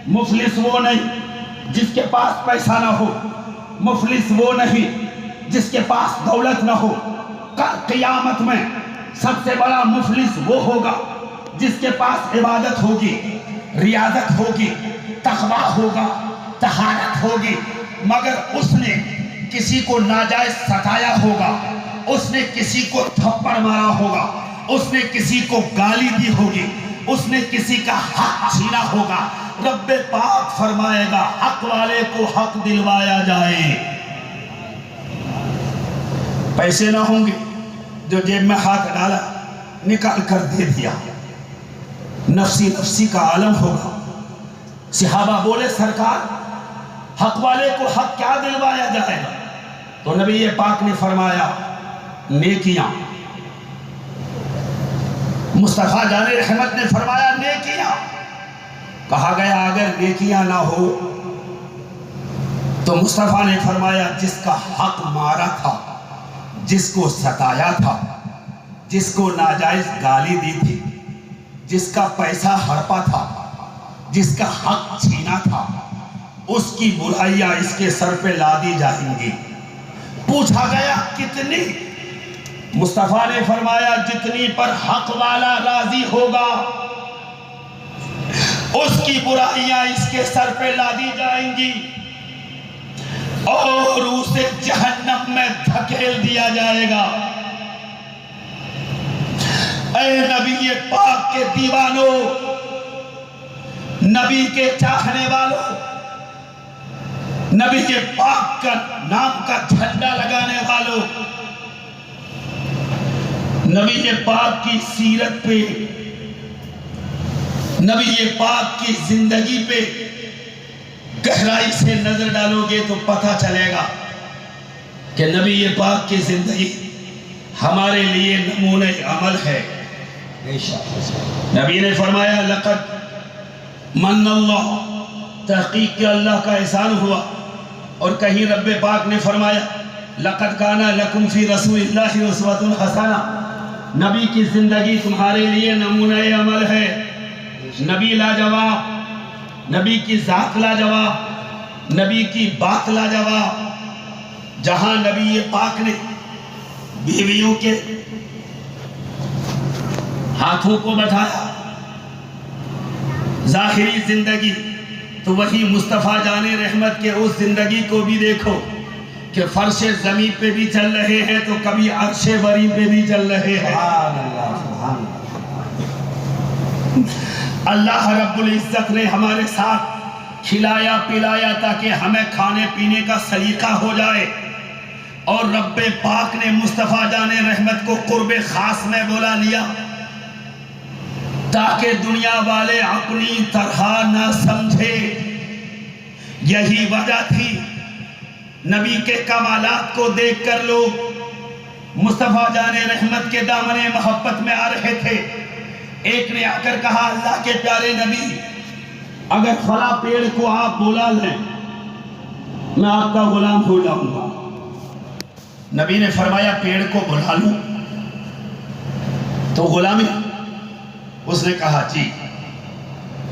S6: مفلس وہ نہیں جس کے پاس پیسہ نہ ہو، مفلس وہ نہیں جس کے پاس دولت نہ ہو. قیامت میں سب سے بڑا مفلس وہ ہوگا جس کے پاس عبادت ہوگی، ریاضت ہوگی، تقویٰ ہوگا، طہارت ہوگی، مگر اس نے کسی کو ناجائز ستایا ہوگا، اس نے کسی کو تھپڑ مارا ہوگا، اس نے کسی کو گالی دی ہوگی، اس نے کسی کا حق چھینا ہوگا. رب پاک فرمائے گا حق والے کو حق دلوایا جائے. پیسے نہ ہوں گے، جو جیب میں ہاتھ ڈالا نکال کر دے دیا. نفسی نفسی کا عالم ہوگا. صحابہ بولے سرکار حق والے کو حق کیا دلوایا جائے گا؟ تو نبی پاک نے فرمایا نیکیاں. مصطفیٰ جان رحمت نے فرمایا نیکیاں. کہا گیا اگر نیکیاں نہ ہو تو مصطفیٰ نے فرمایا جس کا حق مارا تھا، جس کو ستایا تھا، جس کو ناجائز گالی دی تھی، جس کا پیسہ ہڑپا تھا، جس کا حق چھینا تھا، اس کی برائیاں اس کے سر پہ لادی جائیں گی. پوچھا گیا کتنی؟ مصطفیٰ نے فرمایا جتنی پر حق والا راضی ہوگا اس کی برائیاں اس کے سر پہ لادی جائیں گی اور اسے جہنم میں دھکیل دیا جائے گا. اے نبی پاک کے دیوانوں، نبی کے چاہنے والوں، نبی پاک کا نام کا جھنڈا لگانے والوں، نبی پاک کی سیرت پہ، نبی پاک کی زندگی پہ گہرائی سے نظر ڈالو گے تو پتہ چلے گا کہ نبی پاک کی زندگی ہمارے لیے نمونہ عمل ہے. نبی نے فرمایا لقد من اللہ، تحقیق کہ اللہ کا احسان ہوا. اور کہیں رب پاک نے فرمایا لقد کان لکم فی رسول اللہ اسوۃ حسنہ، نبی کی زندگی تمہارے لیے نمونہ عمل ہے. نبی لاجواب، نبی کی ذات لاجواب، نبی کی بات لاجواب. جہاں نبی پاک نے بیویوں کے ہاتھوں کو بٹھایا ظاہری زندگی، تو وہی مصطفیٰ جان رحمت کے اس زندگی کو بھی دیکھو کہ فرش زمین پہ بھی چل رہے ہیں تو کبھی عرش بری پہ بھی چل رہے ہیں. اللہ رب العزت نے ہمارے ساتھ کھلایا پلایا تاکہ ہمیں کھانے پینے کا سلیقہ ہو جائے، اور رب پاک نے مصطفیٰ جان رحمت کو قرب خاص میں بلا لیا تاکہ دنیا والے اپنی طرح نہ سمجھے. یہی وجہ تھی نبی کے کمالات کو دیکھ کر لوگ مصطفیٰ جان رحمت کے دامن محبت میں آ رہے تھے. ایک نے آ کر کہا اللہ کے پیارے نبی اگر فلاں پیڑ کو آپ بلا لیں میں آپ کا غلام ہو جاؤں گا. نبی نے فرمایا پیڑ کو بلا لوں تو غلامی؟ اس نے کہا جی.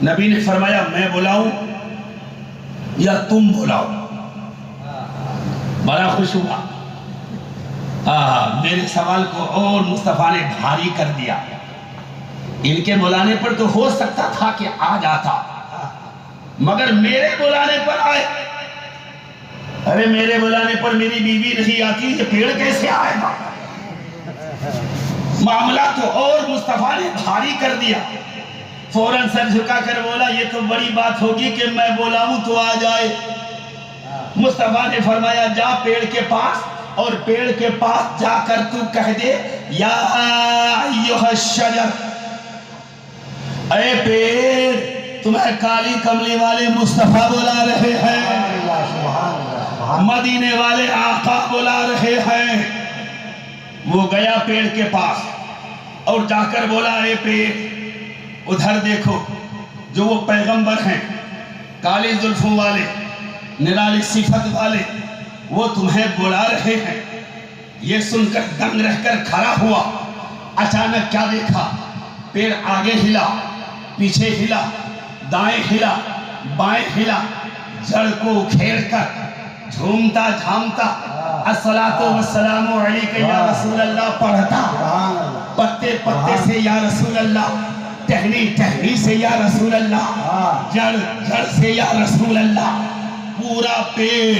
S6: نبی نے فرمایا میں بلاؤں یا تم بلاؤ؟ بڑا خوش ہوا. میرے سوال کو اور مصطفیٰ نے بھاری کر دیا. ان کے بلانے پر تو ہو سکتا تھا کہ آ جاتا، مگر میرے بلانے پر آئے. ارے میرے بلانے پر میری بیوی نہیں آتی، یہ پیڑ کیسے آئے گا؟ معاملہ تو اور مصطفیٰ نے بھاری کر دیا. فوراً سر جھکا کر بولا یہ تو بڑی بات ہوگی کہ میں بلاؤں تو آ جائے. مصطفیٰ نے فرمایا جا پیڑ کے پاس، اور پیڑ کے پاس جا کر تو کہہ دے یا ایھا الشجر، اے پیڑ تمہیں کالی کملی والے مصطفیٰ بلا رہے ہیں، مدینے والے آقا بلا رہے ہیں. وہ گیا پیڑ کے پاس اور جا کر بولا اے پیڑ ادھر دیکھو، جو وہ پیغمبر ہیں کالی زلفوں والے نرالی صفت والے وہ تمہیں بلا رہے ہیں. یہ سن کر دنگ رہ کر کھڑا ہوا. اچانک کیا دیکھا؟ پیڑ آگے ہلا، پیچھے ہلا، دائیں ہلا، بائیں ہلا، جڑ کو کھیڑ کر جھومتا جھامتا الصلاۃ والسلام علیک یا رسول اللہ پڑھتا، پتے پتے سے یا رسول اللہ، ٹہنی ٹہنی سے یا رسول اللہ، جڑ جڑ سے یا رسول اللہ، پورا پیڑ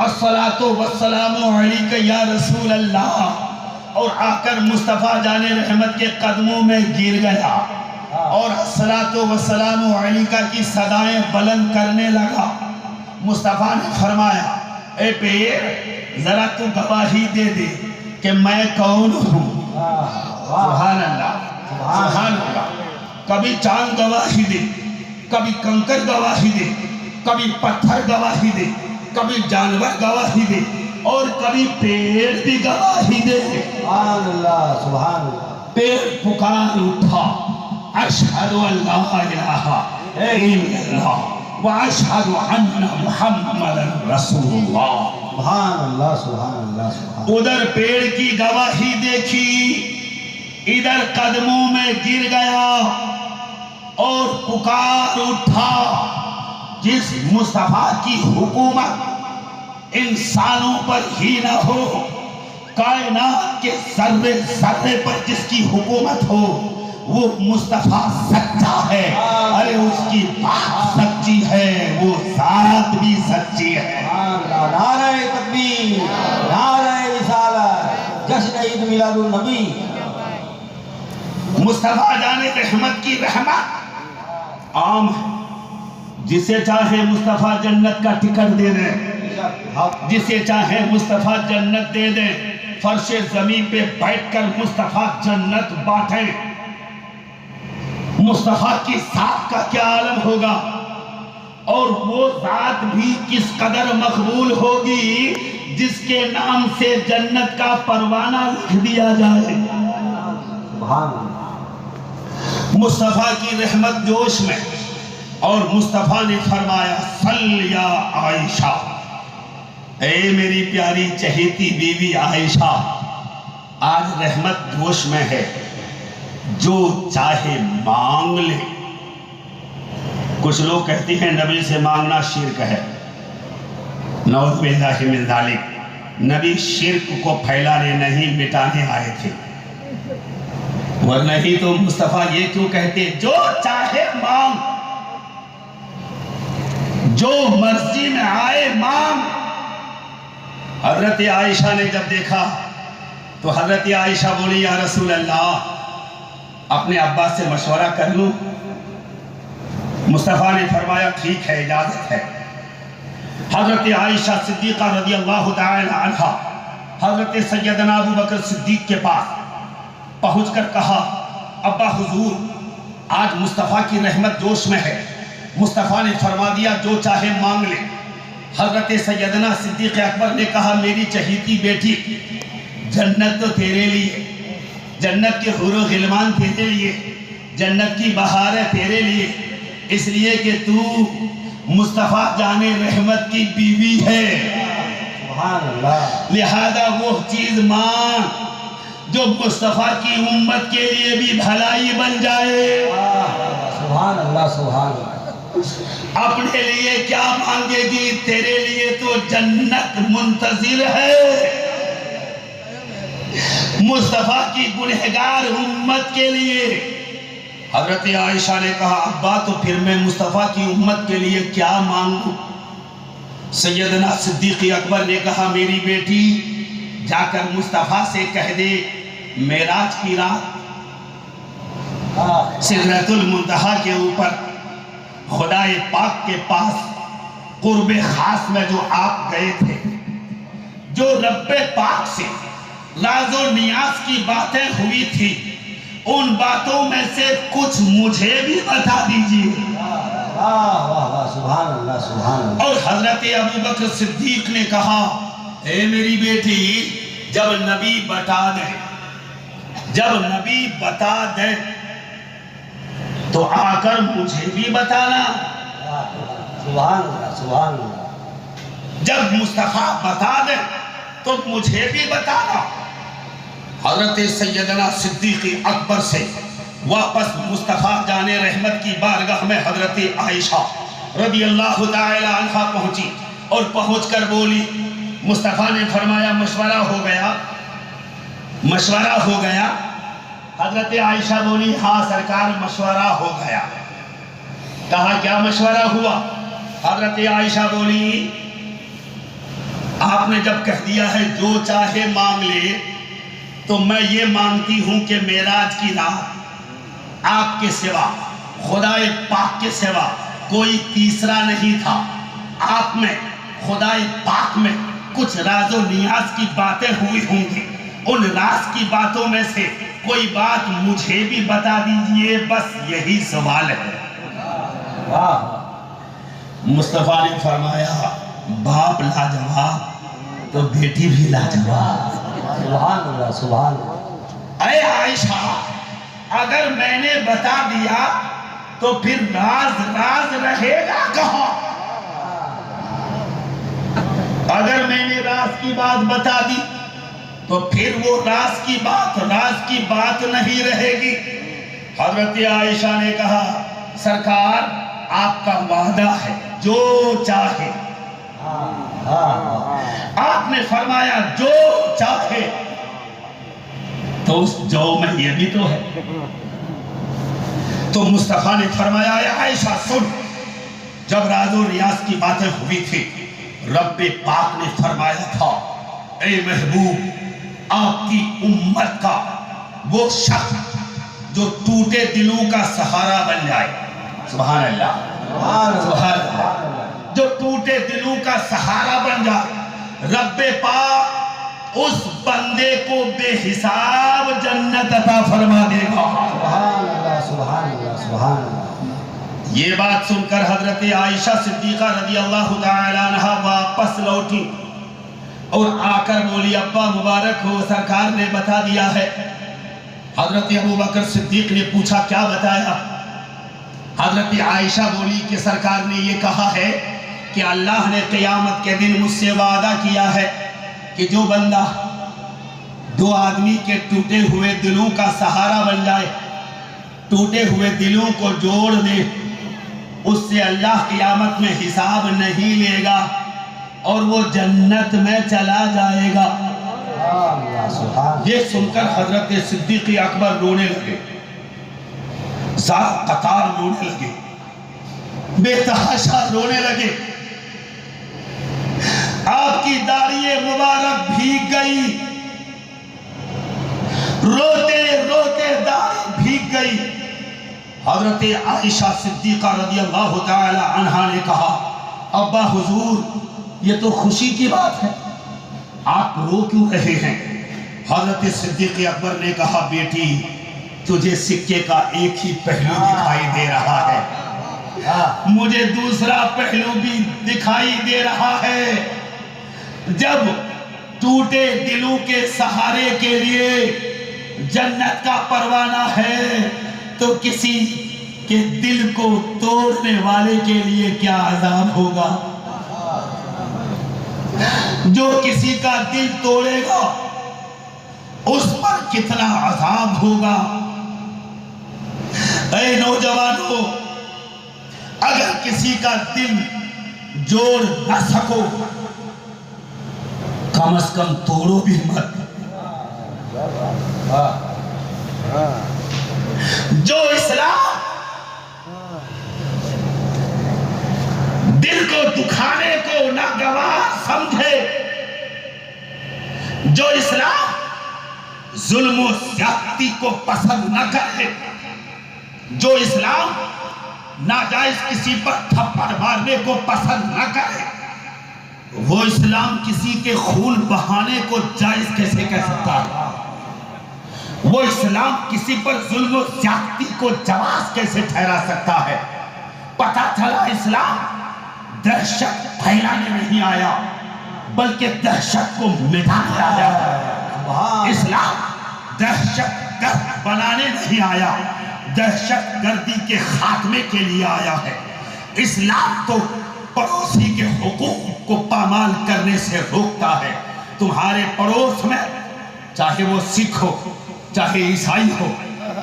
S6: الصلاۃ والسلام علیک یا رسول اللہ، اور آ کر مصطفیٰ جان رحمت کے قدموں میں گر گیا اور الصلاۃ والسلام علیک کی صدائیں بلند کرنے لگا۔ مصطفیٰ نے فرمایا اے پیڑ ذرا تو گواہی دے دے کہ میں کون ہوں۔ سبحان اللہ، سبحان اللہ۔ کبھی چاند گواہی دے، کبھی کنکر گواہی دے، کبھی پتھر گواہی دے، کبھی جانور گواہی دے، اور کبھی پیڑ بھی گواہی دے۔
S2: سبحان اللہ، سبحان اللہ۔
S6: پیڑ پکار اٹھا، اشہد ان لا الہ الا اللہ واشہد ان محمد رسول اللہ۔
S2: سبحان اللہ، سبحان اللہ، سبحان اللہ۔
S6: ادھر پیڑ کی گواہی دیکھی، ادھر قدموں میں گر گیا اور پکار اٹھا، جس مصطفیٰ کی حکومت انسانوں پر ہی نہ ہو، کائنات کے ذرے ذرے پر جس کی حکومت ہو، وہ مصطفیٰ سچا ہے۔ ارے اس کی بات سچی ہے، وہ ذات بھی سچی ہے۔
S2: نعرہ تکبیر، نعرہ رسالت، جشن عید میلاد النبی۔
S6: مصطفیٰ جان رحمت کی رحمت عام ہے، جسے چاہے مصطفیٰ جنت کا ٹکٹ دے دیں، جسے چاہے مصطفیٰ جنت دے دیں، فرش زمین پہ بیٹھ کر مصطفیٰ جنت بانٹیں۔ مصطفیٰ کی ذات کا کیا عالم ہوگا، اور وہ ذات بھی کس قدر مقبول ہوگی جس کے نام سے جنت کا پروانہ لکھ دیا جائے۔ مصطفیٰ کی رحمت جوش میں، اور مصطفیٰ نے فرمایا صل یا عائشہ، اے میری پیاری چہیتی بیوی عائشہ، آج رحمت جوش میں ہے، جو چاہے مانگ لے۔ کچھ لوگ کہتے ہیں نبی سے مانگنا شرک ہے، نعوذ باللہ من ذالک۔ نبی شرک کو پھیلانے نہیں مٹانے آئے تھے، ورنہ ہی تو مصطفیٰ یہ کیوں کہتے جو چاہے مانگ، جو مرضی میں آئے مانگ۔ حضرت عائشہ نے جب دیکھا تو حضرت عائشہ بولی یا رسول اللہ اپنے ابا سے مشورہ کر لوں؟ مصطفیٰ نے فرمایا ٹھیک ہے، اجازت ہے۔ حضرت عائشہ صدیقہ رضی اللہ تعالی عنہ حضرت سیدنا ابو بکر صدیق کے پاس پہنچ کر کہا ابا حضور، آج مصطفیٰ کی رحمت جوش میں ہے۔ مصطفیٰ نے فرما دیا جو چاہے مانگ لے۔ حضرت سیدنا صدیق اکبر نے کہا میری چہیتی بیٹی، جنت تو تیرے لیے، جنت کے حور و غلمان تیرے لیے، جنت کی بہاریں تیرے لیے، اس لیے کہ تو مصطفیٰ جان رحمت کی بیوی ہے۔
S2: سبحان اللہ۔
S6: لہذا وہ چیز مانگ جو مصطفیٰ کی امت کے لیے بھی بھلائی بن جائے۔
S2: سبحان اللہ، سبحان اللہ۔
S6: اپنے لیے کیا مانگے گی، تیرے لیے تو جنت منتظر ہے۔ مصطفیٰ کی گنہگار امت کے لیے حضرت عائشہ نے کہا ابا تو پھر میں مصطفیٰ کی امت کے لیے کیا مانگوں؟ سیدنا صدیق اکبر نے کہا میری بیٹی جا کر مصطفیٰ سے کہہ دے معراج کی رات سدرۃ المنتہا کے اوپر خدائے پاک کے پاس قرب خاص میں جو آپ گئے تھے، جو رب پاک سے راز و نیاز کی باتیں ہوئی تھی، ان باتوں میں سے کچھ مجھے بھی بتا دیجیے۔
S2: سبحان اللہ، سبحان اللہ۔
S6: اور حضرت ابو بکر صدیق نے کہا اے میری بیٹی جب نبی بتا دے، جب نبی بتا دے تو آ کر مجھے بھی بتانا۔
S2: سبحان اللہ، سبحان اللہ۔
S6: جب مصطفیٰ بتا دے تو مجھے بھی بتانا۔ حضرت سیدنا صدیق اکبر سے واپس مصطفیٰ جان رحمت کی بارگاہ میں حضرت عائشہ رضی اللہ تعالی عنہ پہنچی اور پہنچ کر بولی. مصطفیٰ نے فرمایا مشورہ ہو گیا؟ مشورہ ہو گیا؟ حضرت عائشہ بولی ہاں سرکار مشورہ ہو گیا. کہا کیا مشورہ ہوا؟ حضرت عائشہ بولی آپ نے جب کہہ دیا ہے جو چاہے مانگ لے تو میں یہ مانگتی ہوں کہ معراج کی رات آپ کے سوا خدا پاک کے سوا کوئی تیسرا نہیں تھا. آپ میں خدا پاک میں کچھ راز و نیاز کی باتیں ہوئی ہوں گی. ان راز کی باتوں میں سے کوئی بات مجھے بھی بتا دیجئے، بس یہی سوال ہے. مصطفیٰ نے فرمایا باپ لاجواب تو بیٹی بھی لاجواب.
S2: سبحان اللہ سبحان اللہ.
S6: اے عائشہ اگر میں نے بتا دیا تو پھر راز راز رہے گا کہاں؟ اگر میں نے راز کی بات بتا دی تو پھر وہ راز کی بات نہیں رہے گی. حضرت عائشہ نے کہا سرکار آپ کا وعدہ ہے جو چاہے. آپ نے فرمایا جو چاہے تو اس جو میں یہ بھی تو ہے. تو مصطفیٰ نے فرمایا اے عائشہ سن، جب راز و ریاض کی باتیں ہوئی تھی رب پاک نے فرمایا تھا اے محبوب آپ کی امت کا وہ شخص جو ٹوٹے دلوں کا سہارا بن جائے. سبحان اللہ سبحان اللہ. جو ٹوٹے دلوں کا سہارا بن جائے رب پاک اس بندے کو بے حساب جنت عطا فرما دے گا.
S2: سبحان اللہ سبحان اللہ سبحان اللہ.
S6: یہ بات سن کر حضرت عائشہ صدیقہ رضی اللہ تعالی عنہ واپس لوٹی اور آ کر بولی ابا مبارک ہو سرکار نے بتا دیا ہے. حضرت ابوبکر صدیق نے پوچھا کیا بتایا؟ حضرت عائشہ بولی کہ سرکار نے یہ کہا ہے کہ اللہ نے قیامت کے دن مجھ سے وعدہ کیا ہے کہ جو بندہ دو آدمی کے ٹوٹے ہوئے دلوں کا سہارا بن جائے، ٹوٹے ہوئے دلوں کو جوڑ دے، اس سے اللہ قیامت میں حساب نہیں لے گا اور وہ جنت میں چلا جائے گا. یہ سن کر حضرت صدیق اکبر رونے لگے، ذات قطار رونے لگے، بے تحاشا رونے لگے. آپ کی داڑھی مبارک بھیگ گئی، روتے روتے داڑھی بھیگ گئی. حضرت عائشہ صدیقہ رضی اللہ تعالی عنہا نے کہا ابا حضور یہ تو خوشی کی بات ہے، آپ رو کیوں رہے ہیں؟ حضرت صدیق اکبر نے کہا بیٹی تجھے سکے کا ایک ہی پہلو دکھائی دے رہا ہے، مجھے دوسرا پہلو بھی دکھائی دے رہا ہے. جب ٹوٹے دلوں کے سہارے کے لیے جنت کا پروانہ ہے تو کسی کے دل کو توڑنے والے کے لیے کیا عذاب ہوگا؟ جو کسی کا دل توڑے گا اس پر کتنا عذاب ہوگا. اے نوجوانوں اگر کسی کا دل جوڑ نہ سکو کم از کم توڑو بھی مت. جو اسلام دل کو دکھانے کو ناگوار سمجھے، جو اسلام ظلم و زیادتی کو پسند نہ کرے، جو اسلام ناجائز کسی پر تھپڑ مارنے کو پسند نہ کرے، وہ اسلام کسی کے خون بہانے کو جائز کیسے کہہ سکتا ہے؟ وہ اسلام کسی پر ظلم و زیادتی کو جواز کیسے ٹھہرا سکتا ہے؟ پتہ چلا اسلام دہشت پھیلانے نہیں آیا بلکہ دہشت کو مٹانے آیا ہے. اسلام دہشت گرد بنانے نہیں آیا، دہشت گردی کے خاتمے کے لیے آیا ہے. اسلام تو پڑوسی کے حقوق کو پامال کرنے سے روکتا ہے. تمہارے پڑوس میں چاہے وہ سکھ ہو، چاہے عیسائی ہو،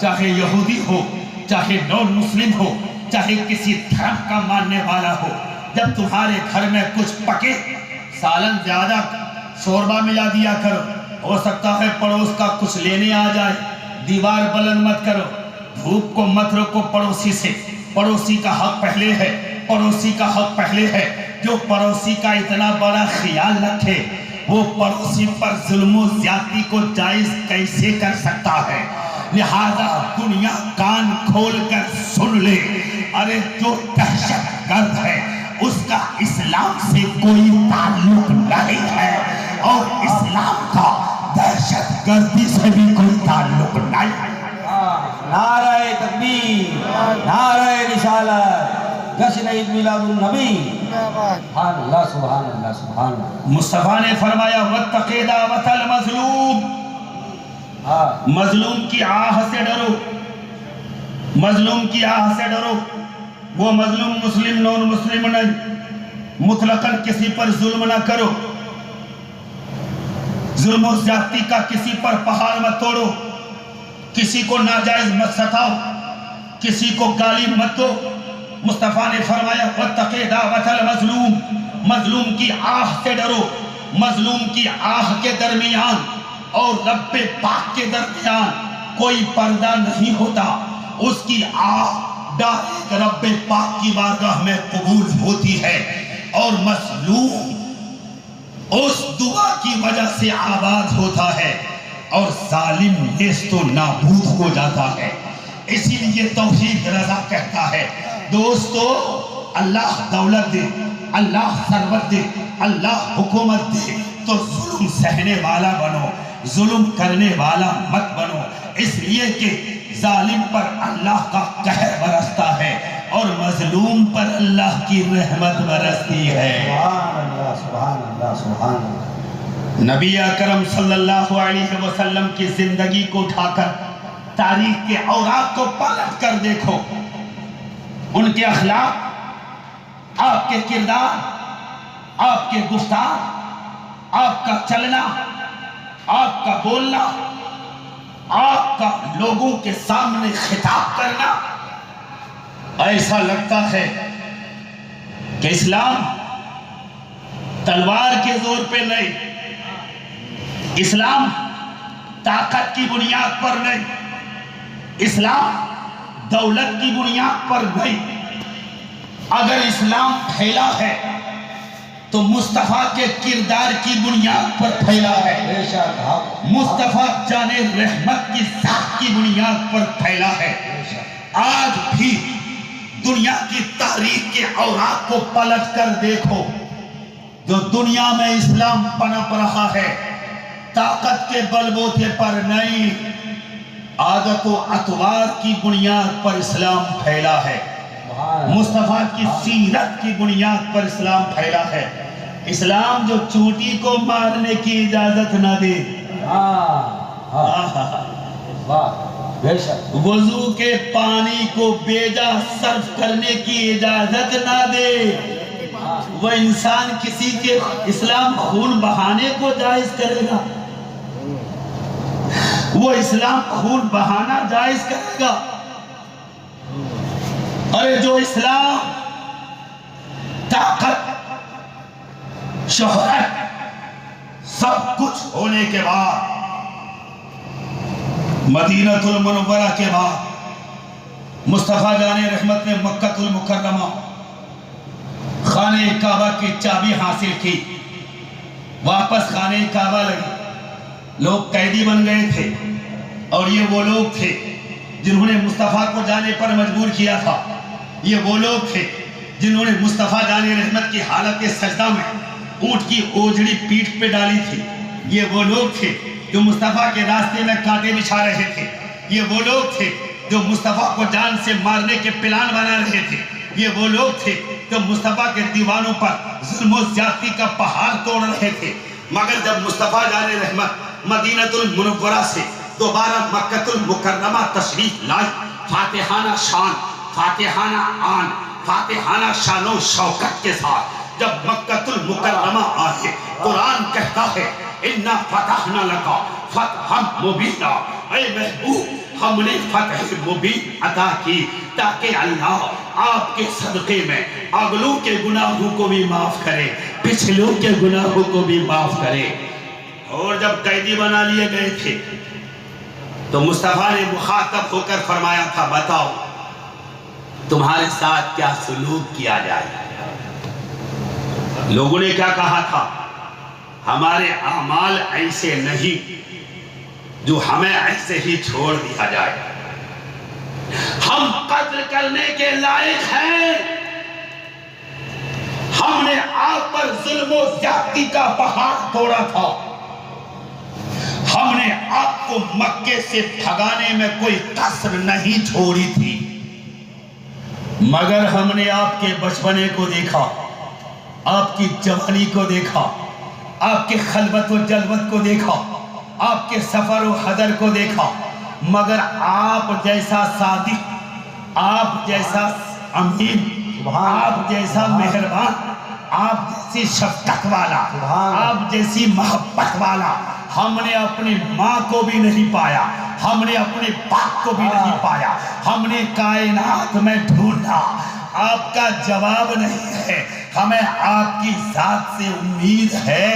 S6: چاہے یہودی ہو، چاہے نون مسلم ہو، چاہے کسی دھرم کا ماننے والا ہو، جب تمہارے گھر میں کچھ پکے، سالن زیادہ شوربہ ملا دیا کرو، ہو سکتا ہے پڑوس کا کچھ لینے آ جائے، دیوار بلند مت کرو، دھوپ کو مت روکو پڑوسی سے، پڑوسی کا حق پہلے ہے، پڑوسی کا حق پہلے ہے۔ جو پڑوسی کا اتنا بڑا خیال رکھے وہ پڑوسی پر ظلم و زیادتی کو جائز کیسے کر سکتا ہے؟ لہذا دنیا کان کھول کر سن لے، ارے جو دہشت گرد ہے اس کا اسلام سے کوئی تعلق نہیں ہے، اور اسلام کا دہشت گردی سے بھی کوئی تعلق نہیں ہے۔
S2: نعرہ تکبیر، نعرہ رسالت، جشن عید میلاد النبی، سبحان اللہ سبحان اللہ سبحان اللہ۔
S6: مصطفیٰ نے فرمایا وَاتَّقِ دعوۃ المظلوم، مظلوم کی آہ سے ڈرو، مظلوم کی آہ سے ڈرو۔ وہ مظلوم مسلم نون مسلم نہیں، مطلقاً کسی پر ظلم نہ کرو، ظلم و زیادتی کا کسی پر پہاڑ مت توڑو، کسی کو ناجائز مت ستاؤ، کسی کو گالی مت دو۔ مصطفیٰ نے فرمایا وَاتَّقِ دعوۃ المظلوم، مظلوم کی آہ سے ڈرو۔ مظلوم کی آہ کے درمیان اور رب پاک کے درمیان کوئی پردہ نہیں ہوتا، اس کی آہ ڈائریکٹ رب پاک کی بارگاہ میں قبول ہوتی ہے، اور مظلوم اس دعا کی وجہ سے آباد ہوتا ہے، اور ظالم نیست و نابود ہو جاتا ہے۔ اسی لیے توحید رضا کہتا ہے دوستو، اللہ دولت دے، اللہ ثروت دے، اللہ حکومت دے تو ظلم سہنے والا بنو، ظلم کرنے والا مت بنو، اس لیے کہ ظالم پر اللہ کا قہر برستا ہے اور مظلوم پر اللہ کی رحمت برستی ہے۔
S2: سبحان اللہ سبحان اللہ سبحان اللہ۔
S6: نبی اکرم صلی اللہ علیہ وسلم کی زندگی کو اٹھا کر تاریخ کے اوراق کو پلٹ کر دیکھو، ان کے اخلاق، آپ کے کردار، آپ کے گفتار، آپ کا چلنا، آپ کا بولنا، آپ کا لوگوں کے سامنے خطاب کرنا، ایسا لگتا ہے کہ اسلام تلوار کے زور پہ نہیں، اسلام طاقت کی بنیاد پر نہیں، اسلام دولت کی بنیاد پر نہیں۔ اگر اسلام پھیلا ہے تو مصطفیٰ کے کردار کی بنیاد پر پھیلا ہے، مصطفیٰ جان رحمت کی ذات کی بنیاد پر پھیلا ہے۔ آج بھی دنیا کی تاریخ کے اوراق کو پلٹ کر دیکھو، جو دنیا میں اسلام پنپ رہا ہے طاقت کے بل بوتے پر نہیں، عادت و اطوار کی بنیاد پر اسلام پھیلا ہے، مصطفیٰ کی سیرت کی بنیاد پر اسلام پھیلا ہے۔ اسلام جو چوٹی کو مارنے کی اجازت نہ دے، وضو کے پانی کو بیجا صرف کرنے کی اجازت نہ دے، وہ انسان کسی کے اسلام خون بہانے کو جائز کرے گا؟ وہ اسلام خون بہانا جائز کرے گا؟ ارے جو اسلام طاقت، شہرت، سب کچھ ہونے کے بعد، مدینہ المنورہ کے بعد مصطفیٰ جان رحمت نے مکہ المکرمہ خانہ کعبہ کی چابی حاصل کی، واپس خانہ کعبہ لگی، لوگ قیدی بن گئے تھے، اور یہ وہ لوگ تھے جنہوں نے مصطفیٰ کو جانے پر مجبور کیا تھا، یہ وہ لوگ تھے جنہوں نے مصطفیٰ جان رحمت کی حالت سجدہ میں اونٹ کی اوجڑی پیٹھ پہ ڈالی تھی، یہ وہ لوگ تھے جو مصطفیٰ کے راستے میں کانٹے بچھا رہے تھے، یہ وہ لوگ تھے جو مصطفیٰ کو جان سے مارنے کے پلان بنا رہے تھے، یہ وہ لوگ تھے جو مصطفیٰ کے دیوانوں پر ظلم و زیادتی کا پہاڑ توڑ رہے تھے۔ مگر جب مصطفیٰ جان رحمت مدینہ المنورہ سے دوبارہ مکہ المکرمہ تشریف لائی، فاتحانہ شان، فاتحانہ آن، فاتحانہ شان و شوکت کے ساتھ جب مکہ المکرمہ آئے، قرآن کہتا ہے اِنَّا فَتَحْنَا لَكَ فَتْحًا مُبِينًا، اے محبوب ہم نے فتح مبین عطا کی تاکہ اللہ آپ کے صدقے میں اگلوں کے گناہوں کو بھی معاف کرے، پچھلوں کے گناہوں کو بھی معاف کرے۔ اور جب قیدی بنا لیے گئے تھے تو مصطفیٰ نے مخاطب ہو کر فرمایا تھا، بتاؤ تمہارے ساتھ کیا سلوک کیا جائے؟ لوگوں نے کیا کہا تھا؟ ہمارے اعمال ایسے نہیں جو ہمیں ایسے ہی چھوڑ دیا جائے، ہم قتل کرنے کے لائق ہیں، ہم نے آپ پر ظلم و زیادتی کا پہاڑ توڑا تھا، ہم نے آپ کو مکے سے بھگانے میں کوئی کسر نہیں چھوڑی تھی، مگر ہم نے آپ کے بچپنے کو دیکھا، آپ کی جوانی کو دیکھا، آپ کے خلوت و جلوت کو دیکھا، آپ کے سفر و حضر کو دیکھا، مگر آپ جیسا صادق، آپ جیسا امین، آپ جیسا مہربان، آپ جیسی شفقت والا، آپ جیسی محبت والا ہم نے اپنی ماں کو بھی نہیں پایا، ہم نے اپنے باپ کو بھی نہیں پایا، ہم نے کائنات میں ڈھونڈا، آپ کا جواب نہیں ہے۔ ہمیں آپ کی ذات سے امید ہے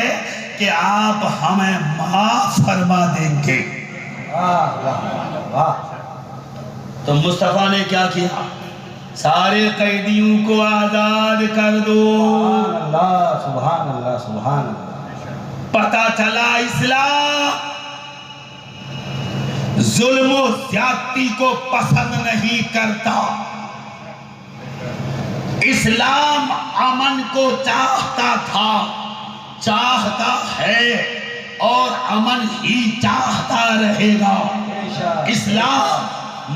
S6: کہ آپ ہمیں معاف فرما دیں گے۔ تو مصطفیٰ نے کیا کیا؟ سارے قیدیوں کو آزاد کر دو۔
S2: سبحان اللہ سبحان اللہ۔
S6: پتہ چلا اسلام ظلم و زیادتی کو پسند نہیں کرتا، اسلام امن کو چاہتا تھا، چاہتا ہے اور امن ہی چاہتا رہے گا۔ اسلام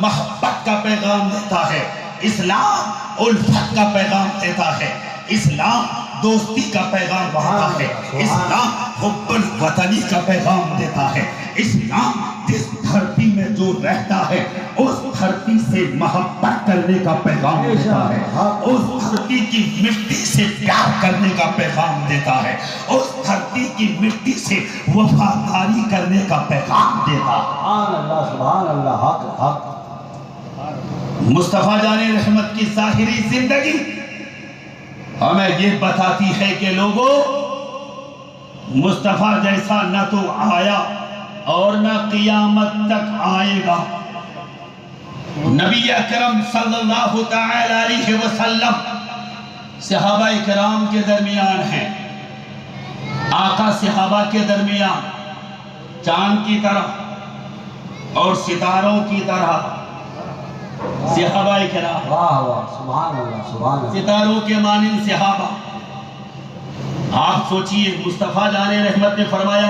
S6: محبت کا پیغام دیتا ہے، اسلام الفت کا پیغام دیتا ہے، اسلام دوستی کا پیغام دیتا ہے، اسلام حب الوطنی کا پیغام دیتا ہے، اسلام جس دھرتی میں جو رہتا ہے اس دھرتی سے محبت کرنے کا پیغام دیتا ہے، اس دھرتی کی مٹی سے پیار کرنے کا پیغام دیتا ہے، اس دھرتی کی مٹی سے وفاداری کرنے کا پیغام دیتا ہے۔
S2: سبحان اللہ سبحان اللہ، حق حق۔
S6: مصطفیٰ جان رحمت کی ظاہری زندگی ہمیں یہ بتاتی ہے کہ لوگوں، مصطفیٰ جیسا نہ تو آیا اور نہ قیامت تک آئے گا۔ نبی اکرم صلی اللہ تعالی علیہ وسلم صحابہ کرام کے درمیان ہیں، آقا صحابہ کے درمیان چاند کی طرح اور ستاروں کی طرح صحابہ کرام،
S2: واہ واہ سبحان اللہ سبحان اللہ۔
S6: ستاروں کے مانند صحابہ۔ آپ سوچئے مصطفیٰ جان رحمت نے فرمایا،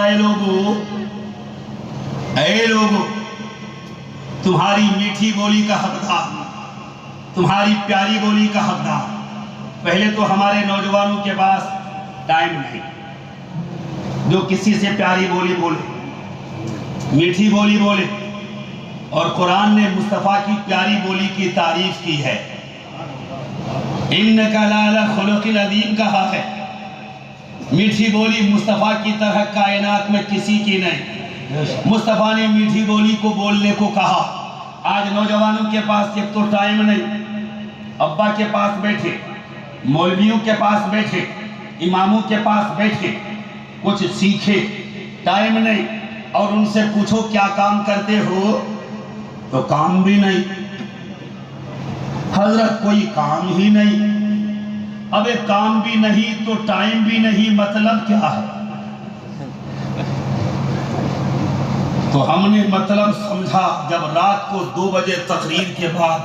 S6: اے لوگو تمہاری میٹھی بولی کا حقدار، تمہاری پیاری بولی کا حقدار۔ پہلے تو ہمارے نوجوانوں کے پاس ٹائم نہیں جو کسی سے پیاری بولی بولے، میٹھی بولی بولے، اور قرآن نے مصطفیٰ کی پیاری بولی کی تعریف کی ہے، اِنَّكَ لَعَلَىٰ خُلُقٍ عَظِيمٍ کہا ہے۔ میٹھی بولی مصطفیٰ کی طرح کائنات میں کسی کی نہیں۔ مصطفیٰ نے میٹھی بولی کو بولنے کو کہا۔ آج نوجوانوں کے پاس ایک تو ٹائم نہیں، ابا کے پاس بیٹھے، مولویوں کے پاس بیٹھے، اماموں کے پاس بیٹھے، کچھ سیکھے، ٹائم نہیں، اور ان سے پوچھو کیا کام کرتے ہو تو کام بھی نہیں۔ حضرت کوئی کام ہی نہیں، اب ایک کام بھی نہیں تو ٹائم بھی نہیں، مطلب کیا ہے؟ تو ہم نے مطلب سمجھا جب رات کو 2 بجے تقریر کے بعد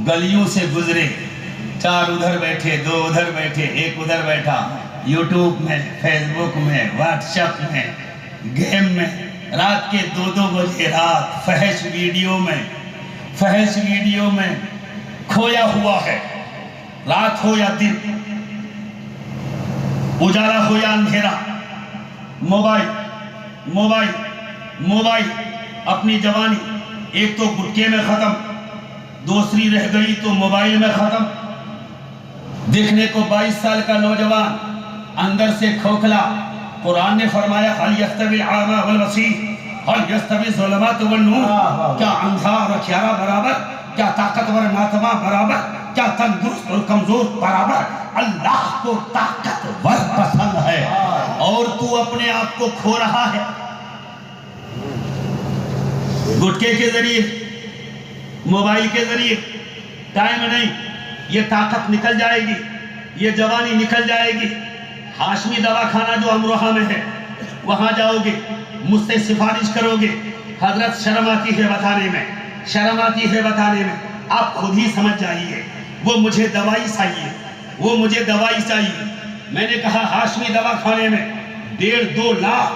S6: گلیوں سے گزرے، 4 ادھر بیٹھے، 2 ادھر بیٹھے، 1 ادھر بیٹھا، یوٹیوب میں، فیس بک میں، واٹس ایپ میں، گیم میں، رات کے 2 بجے رات فحش ویڈیو میں کھویا ہوا ہے، رات ہو یا دن، اجالا ہو یا اندھیرا، موبائل، اپنی جوانی ایک تو گٹکے میں ختم، دوسری رہ گئی تو موبائل میں ختم۔ دیکھنے کو 22 سال کا نوجوان اندر سے کھوکھلا۔ قرآن نے فرمایا هل يستوي الأعمى والبصير، اور یستوی ظلمات والنور، کیا اندھا اور اکھیارا برابر، کیا طاقتور ناتواں برابر، کیا تندرست اور کمزور برابر؟ اللہ کو طاقتور پسند ہے اور تو اپنے آپ کو کھو رہا ہے گٹکے کے ذریعے، موبائل کے ذریعے۔ ٹائم نہیں، یہ طاقت نکل جائے گی، یہ جوانی نکل جائے گی۔ ہاشمی دواخانہ جو امروہہ میں ہے وہاں جاؤ گے، مجھ سے سفارش کرو گے، حضرت شرم آتی ہے بتانے میں، شرم آتی ہے بتانے میں، آپ خود ہی سمجھ جائیے۔ وہ مجھے دوائی چاہیے، وہ مجھے دوائی چاہیے۔ میں نے کہا ہاشمی دواخانے میں 1.5-2 لاکھ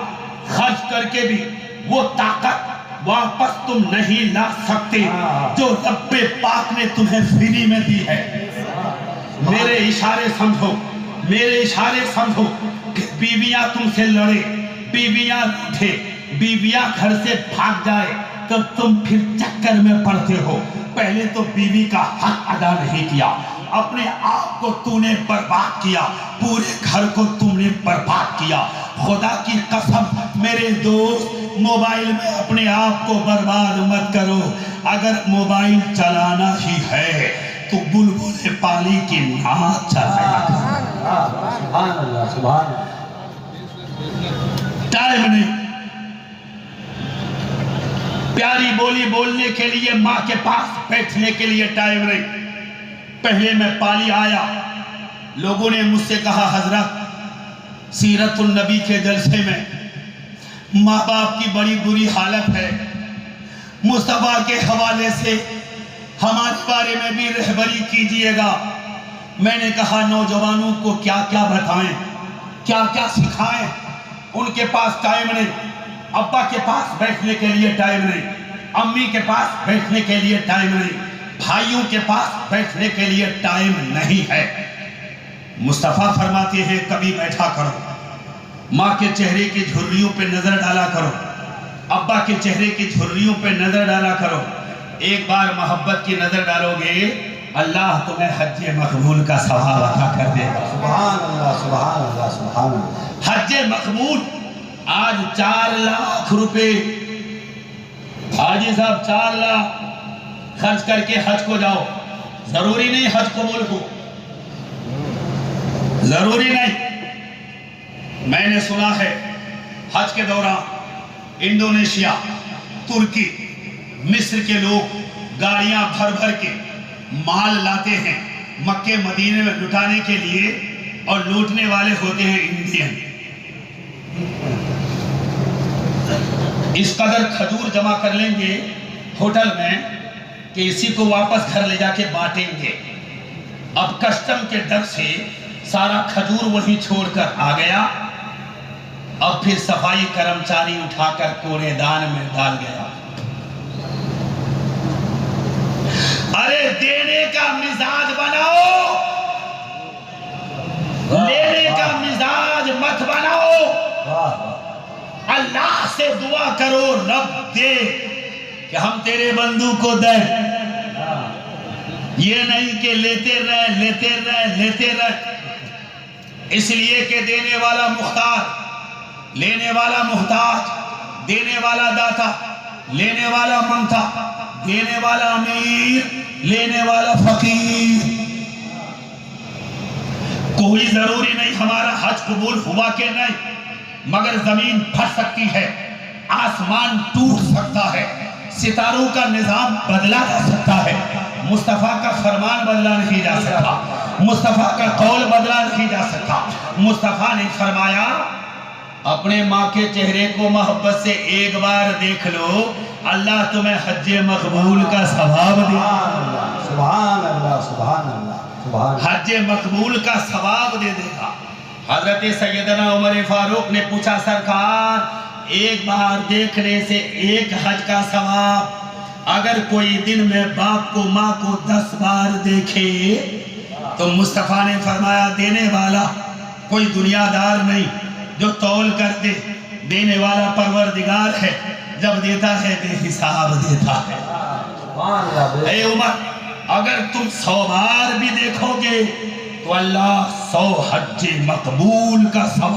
S6: خرچ کر کے بھی وہ طاقت واپس تم نہیں لا سکتے جو رب پاک نے تمہیں فری میں دی ہے۔ میرے اشارے سمجھو، میرے اشارے سمجھو کہ بیویاں تم سے لڑے، بیویاں روٹھے، بیویاں گھر سے بھاگ جائے تو تم پھر چکر میں پڑتے ہو۔ پہلے تو بیوی کا حق ادا نہیں کیا، اپنے آپ کو تو نے برباد کیا، پورے گھر کو تم نے برباد کیا۔ خدا کی قسم میرے دوست، موبائل میں اپنے آپ کو برباد مت کرو۔ اگر موبائل چلانا ہی ہے تو بلبل پالی کی نعت چلایا کرو۔
S2: سبحان اللہ، سبحان اللہ۔
S6: ٹائم نہیں، پیاری بولی بولنے کے لیے ماں کے پاس بیٹھنے کے لیے ٹائم نہیں۔ پہلے میں پالی آیا، لوگوں نے مجھ سے کہا حضرت سیرت النبی کے جلسے میں ماں باپ کی بڑی بری حالت ہے، مصطفیٰ کے حوالے سے ہمارے بارے میں بھی رہبری کیجئے گا۔ میں نے کہا نوجوانوں کو کیا کیا بتائیں، کیا کیا سکھائیں؟ ان کے پاس ٹائم نہیں، ابا کے پاس بیٹھنے کے لیے ٹائم نہیں، امی کے پاس بیٹھنے کے لیے ٹائم نہیں، بھائیوں کے پاس بیٹھنے کے لیے ٹائم نہیں ہے۔ مصطفیٰ فرماتے ہیں کبھی بیٹھا کرو، ماں کے چہرے کی جھریوں پہ نظر ڈالا کرو، ابا کے چہرے کی جھریوں پہ نظر ڈالا کرو۔ ایک بار محبت کی نظر ڈالو گے اللہ تمہیں حج مقبول کا ثواب عطا کر دے گا۔
S2: سبحان اللہ، سبحان اللہ، سبحان اللہ۔
S6: حج مقبول آج 4 لاکھ روپے، حاجی صاحب 4 لاکھ خرچ کر کے حج کو جاؤ۔ ضروری نہیں حج قبول ہو، ضروری نہیں۔ میں نے سنا ہے حج کے دوران انڈونیشیا، ترکی، مصر کے لوگ گاڑیاں بھر بھر کے مال لاتے ہیں مکے مدینے میں لٹانے کے لیے، اور لوٹنے والے ہوتے ہیں انڈین۔ اس قدر کھجور جمع کر لیں گے ہوٹل میں کہ اسی کو واپس گھر لے جا کے بانٹیں گے۔ اب کسٹم کے ڈر سے سارا کھجور وہی چھوڑ کر آ گیا، اب پھر صفائی کرمچاری اٹھا کر کوڑے دان میں ڈال گیا۔ ارے دینے کا مزاج بناؤ، لینے کا مزاج مت بناؤ۔ اللہ سے دعا کرو رب دے کہ ہم تیرے بندوں کو دیں، یہ نہیں کہ لیتے رہ لیتے رہ لیتے رہ۔ اس لیے کہ دینے والا مختار، لینے والا محتاج، دینے والا داتا، لینے والا منگتا، دینے والا امیر، لینے والا فقیر۔ کوئی ضروری نہیں ہمارا حج قبول ہوا کہ نہیں، مگر زمین پھٹ سکتی ہے، آسمان ٹوٹ سکتا ہے، ستاروں کا نظام بدلا جا سکتا ہے، مصطفیٰ کا فرمان بدلا نہیں جا سکتا، مصطفیٰ کا قول بدلا نہیں جا سکتا۔ مصطفیٰ نے فرمایا اپنے ماں کے چہرے کو محبت سے ایک بار دیکھ لو، اللہ تمہیں حج مقبول کا ثواب دے گا۔
S2: سبحان اللہ، سبحان اللہ، سبحان اللہ۔
S6: حج مقبول کا ثواب دے دے گا۔ حضرت سیدنا عمر فاروق نے پوچھا سرکار ایک بار دیکھنے سے ایک حج کا ثواب، اگر کوئی دن میں باپ کو ماں کو 10 بار دیکھے تو مصطفیٰ نے فرمایا دینے والا کوئی دنیا دار نہیں جو تول کر دے، دینے والا پروردگار ہے، جب دیتا ہے بے حساب دیتا ہے۔ اے عمر اگر تم 100 بار بھی دیکھو گے تو اللہ 100 حج مقبول کا ثواب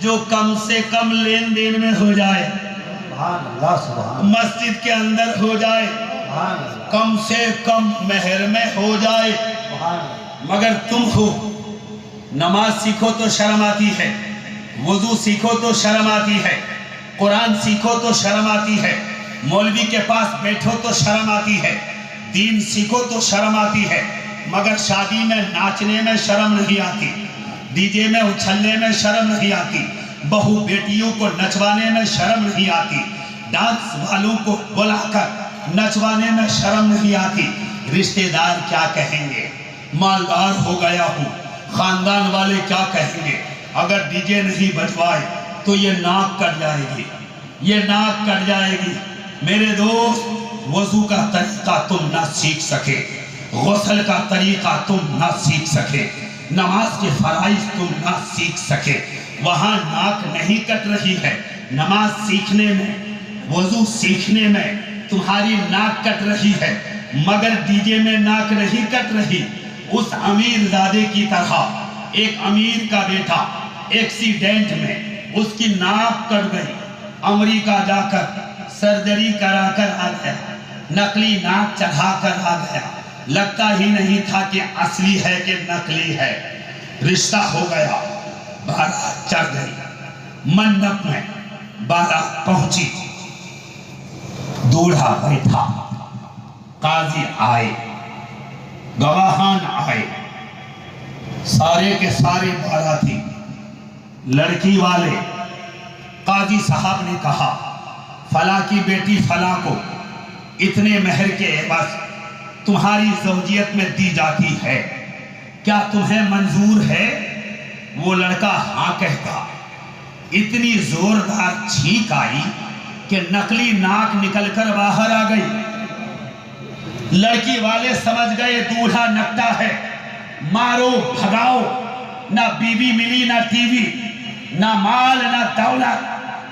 S6: جو کم سے کم لین دین میں ہو جائے،
S2: سبحان اللہ سبحان
S6: مسجد کے اندر ہو جائے،
S2: اللہ
S6: کم سے کم مہر میں ہو جائے.
S2: سبحان اللہ.
S6: مگر تم ہو، نماز سیکھو تو شرم آتی ہے، وضو سیکھو تو شرم آتی ہے، قرآن سیکھو تو شرم آتی ہے، مولوی کے پاس بیٹھو تو شرم آتی ہے، دین سیکھو تو شرم آتی ہے، مگر شادی میں ناچنے میں شرم نہیں آتی، ڈی جے میں اچھلنے میں شرم نہیں آتی، بہو بیٹیوں کو نچوانے میں شرم نہیں آتی، ڈانس والوں کو بلا کر نچوانے میں شرم نہیں آتی. رشتہ دار کیا کہیں گے؟ مالدار ہو گیا ہوں، خاندان والے کیا کہیں گے؟ اگر ڈی جے نہیں بجوائے تو یہ ناک کٹ جائے گی، یہ ناک کٹ جائے گی. میرے دوست، وضو کا طریقہ تم نہ سیکھ سکے، غسل کا طریقہ تم نہ سیکھ سکے، نماز کے فرائض تم نہ سیکھ سکے، وہاں ناک نہیں کٹ رہی ہے. نماز سیکھنے میں، وضو سیکھنے میں تمہاری ناک کٹ رہی ہے، مگر ڈی جے میں ناک نہیں کٹ رہی. اس امیر زادے کی طرح ایک امیر کا بیٹا ایکسیڈنٹ میں اس کی ناک کٹ گئی، امریکہ جا کر سرجری کرا کر آ گیا، نقلی ناک چڑھا کر آ گیا، لگتا ہی نہیں تھا کہ اصلی ہے کہ نقلی ہے. رشتہ ہو گیا، بارات چڑھ گئی، منڈپ میں بارات پہنچی، دولہا بیٹھا، قاضی آئے، گواہان آئے، سارے کے سارے باراتی، لڑکی والے. قاضی صاحب نے کہا فلاں کی بیٹی فلاں کو اتنے مہر کے عوض تمہاری زوجیت میں دی جاتی ہے، کیا تمہیں منظور ہے؟ وہ لڑکا ہاں کہتا. اتنی زوردار چھینک آئی کہ نقلی ناک نکل کر باہر آ گئی. لڑکی والے سمجھ گئے دولہا نکتا ہے، مارو بھگاؤ. نہ بیوی ملی، نہ ٹی وی، نہ مال، نہ دولت.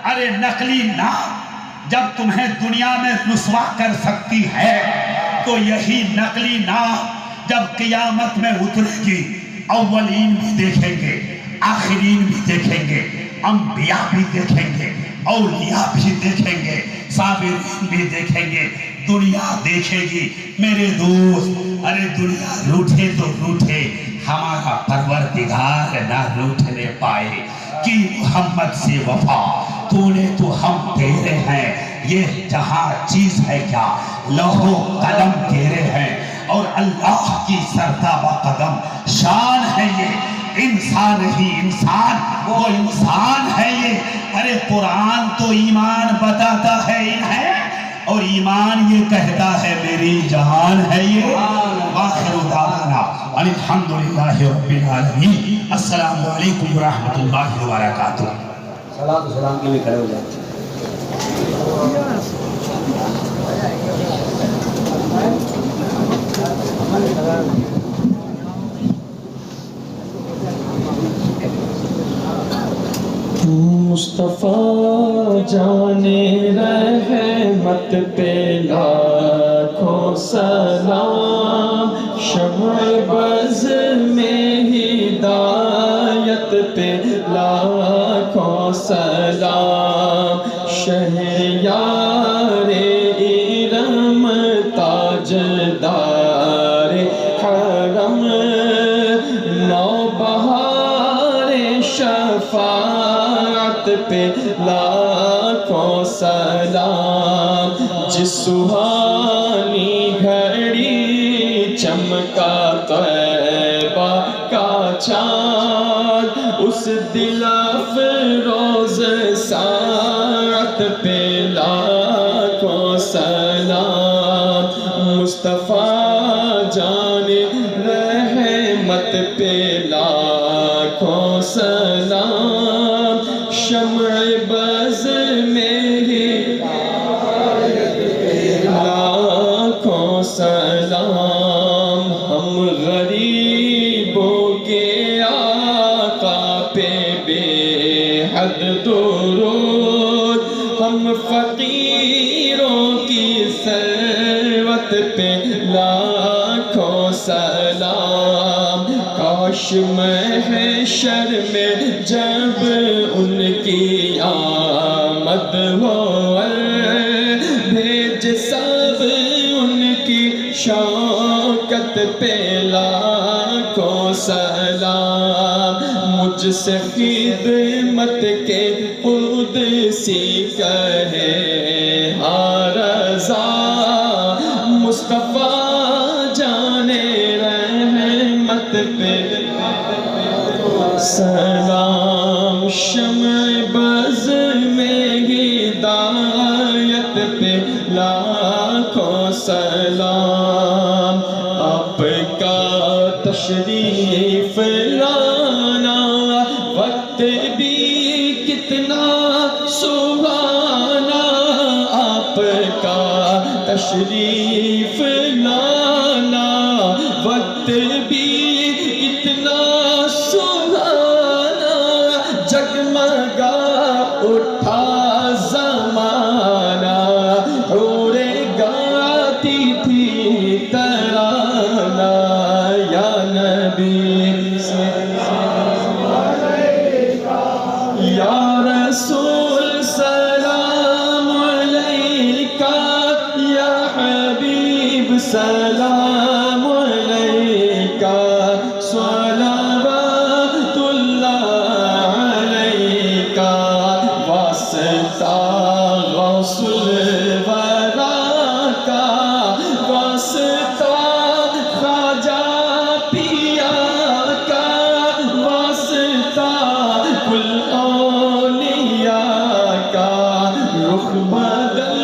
S6: ارے نقلی ناک جب تمہیں دنیا میں رسوا کر سکتی ہے تو یہی نقلی ناک جب قیامت میں اترے گی، اولین بھی دیکھیں گے، آخرین بھی دیکھیں گے، انبیاء بھی دیکھیں گے، اولیاء بھی دیکھیں گے، صابرین بھی دیکھیں گے، دنیا دیکھے گی. میرے دوست، ارے دنیا روٹھے تو روٹھے، ہمارا پروردگار نہ روٹھنے پائے. کہ محمد سے وفا تو نے تو ہم تیرے ہیں، یہ جہاں چیز ہے کیا، لوح و قلم تیرے ہیں، اور اللہ کی سرتابہ قدم شان ہے یہ. انسان ہی انسان، وہ انسان ہے یہ. ارے قرآن تو ایمان بتاتا ہے انہیں، اور ایمان یہ کہتا ہے میری جان ہے یہ. آخر دعوانا ان الحمدللہ رب العالمین. السلام علیکم ورحمۃ اللہ وبرکاتہ.
S2: صلاۃ و سلام کے لیے کھڑے ہو جائیں.
S5: مصطفیٰ جانے رحمت پہ لاکھوں سلام، شمع بز میں ہدایت پہ لاکھوں سلام، شہریار ارم تاجدار حرم، نوبہار شفاعت پہ لاکھوں سلام. جس سہانی گھڑی چمکا طیبہ کا چاند، اس دل افروز ساعت پہ لاکھوں سلام. مصطفیٰ جان رحمت پہ لاکھوں سلام، شمع بز میں ہی لاکھوں سلام. ہم غریبوں کے آقا پہ بے حد درود، ہم فقیروں کی ثروت پہ لاکھوں سلام. کاش محشر میں جب ان کی آمد ہو، بھیج سب ان کی شوکت پہ لاکھوں سلام، مجھ سے خدمت کے قدسی کہے ہاں رضا، مصطفیٰ جانے رحمت پہ سلام، شمع بز میں ہدایت پہ لاکھوں سلام، آپ کا تشریف لانا وقت بھی کتنا سہانا، آپ کا تشریف لانا وقت بھی کتنا سہانا، جگمگا اٹھا زمانہ، حوریں گاتی تھی ترانہ، یا نبی یا رسول سلام علیکہ، یا حبیب سلام علیکہ، صلوات اللہ علیکہ، واسطہ غوث الورا کا، واسطہ خواجہ پیا کا، واسطہ کل اولیاء کا، رخ بدل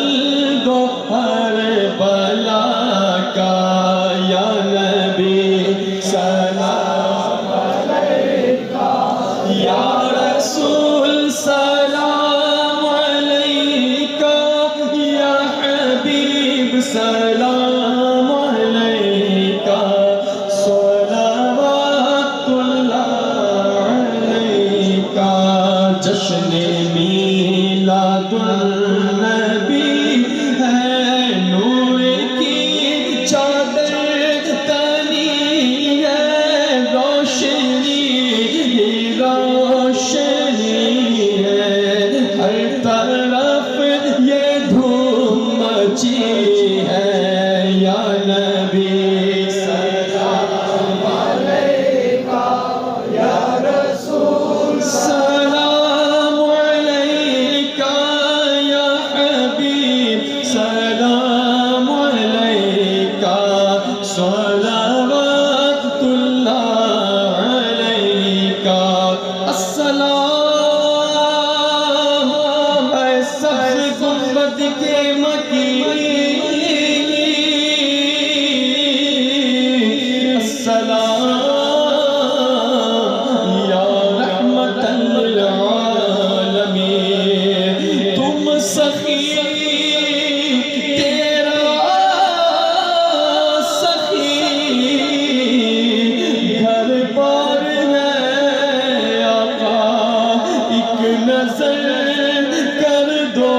S5: دو ہر بلا کا، یا نبی سلام علیکہ، یا رسول سلام علیکہ، یا حبیب سلام علیکہ، صلوات اللہ علیکہ، جشن میلاد النبی ہے، نور کی چادر تنی ہے، روشنی ہی روشنی ہے، ہر طرف یہ دھوم مچی ہے، یا نبی سلام علیکہ، یا رسول سلام علیکہ، یا حبیب سلام علیکہ، صلوات اللہ علیکہ، السلام اے سب گنبد کے مکی، السلام یا رحمت للعالمین، تم سخی تیرا سخی گھر بار ہے آقا، ایک نظر کر دو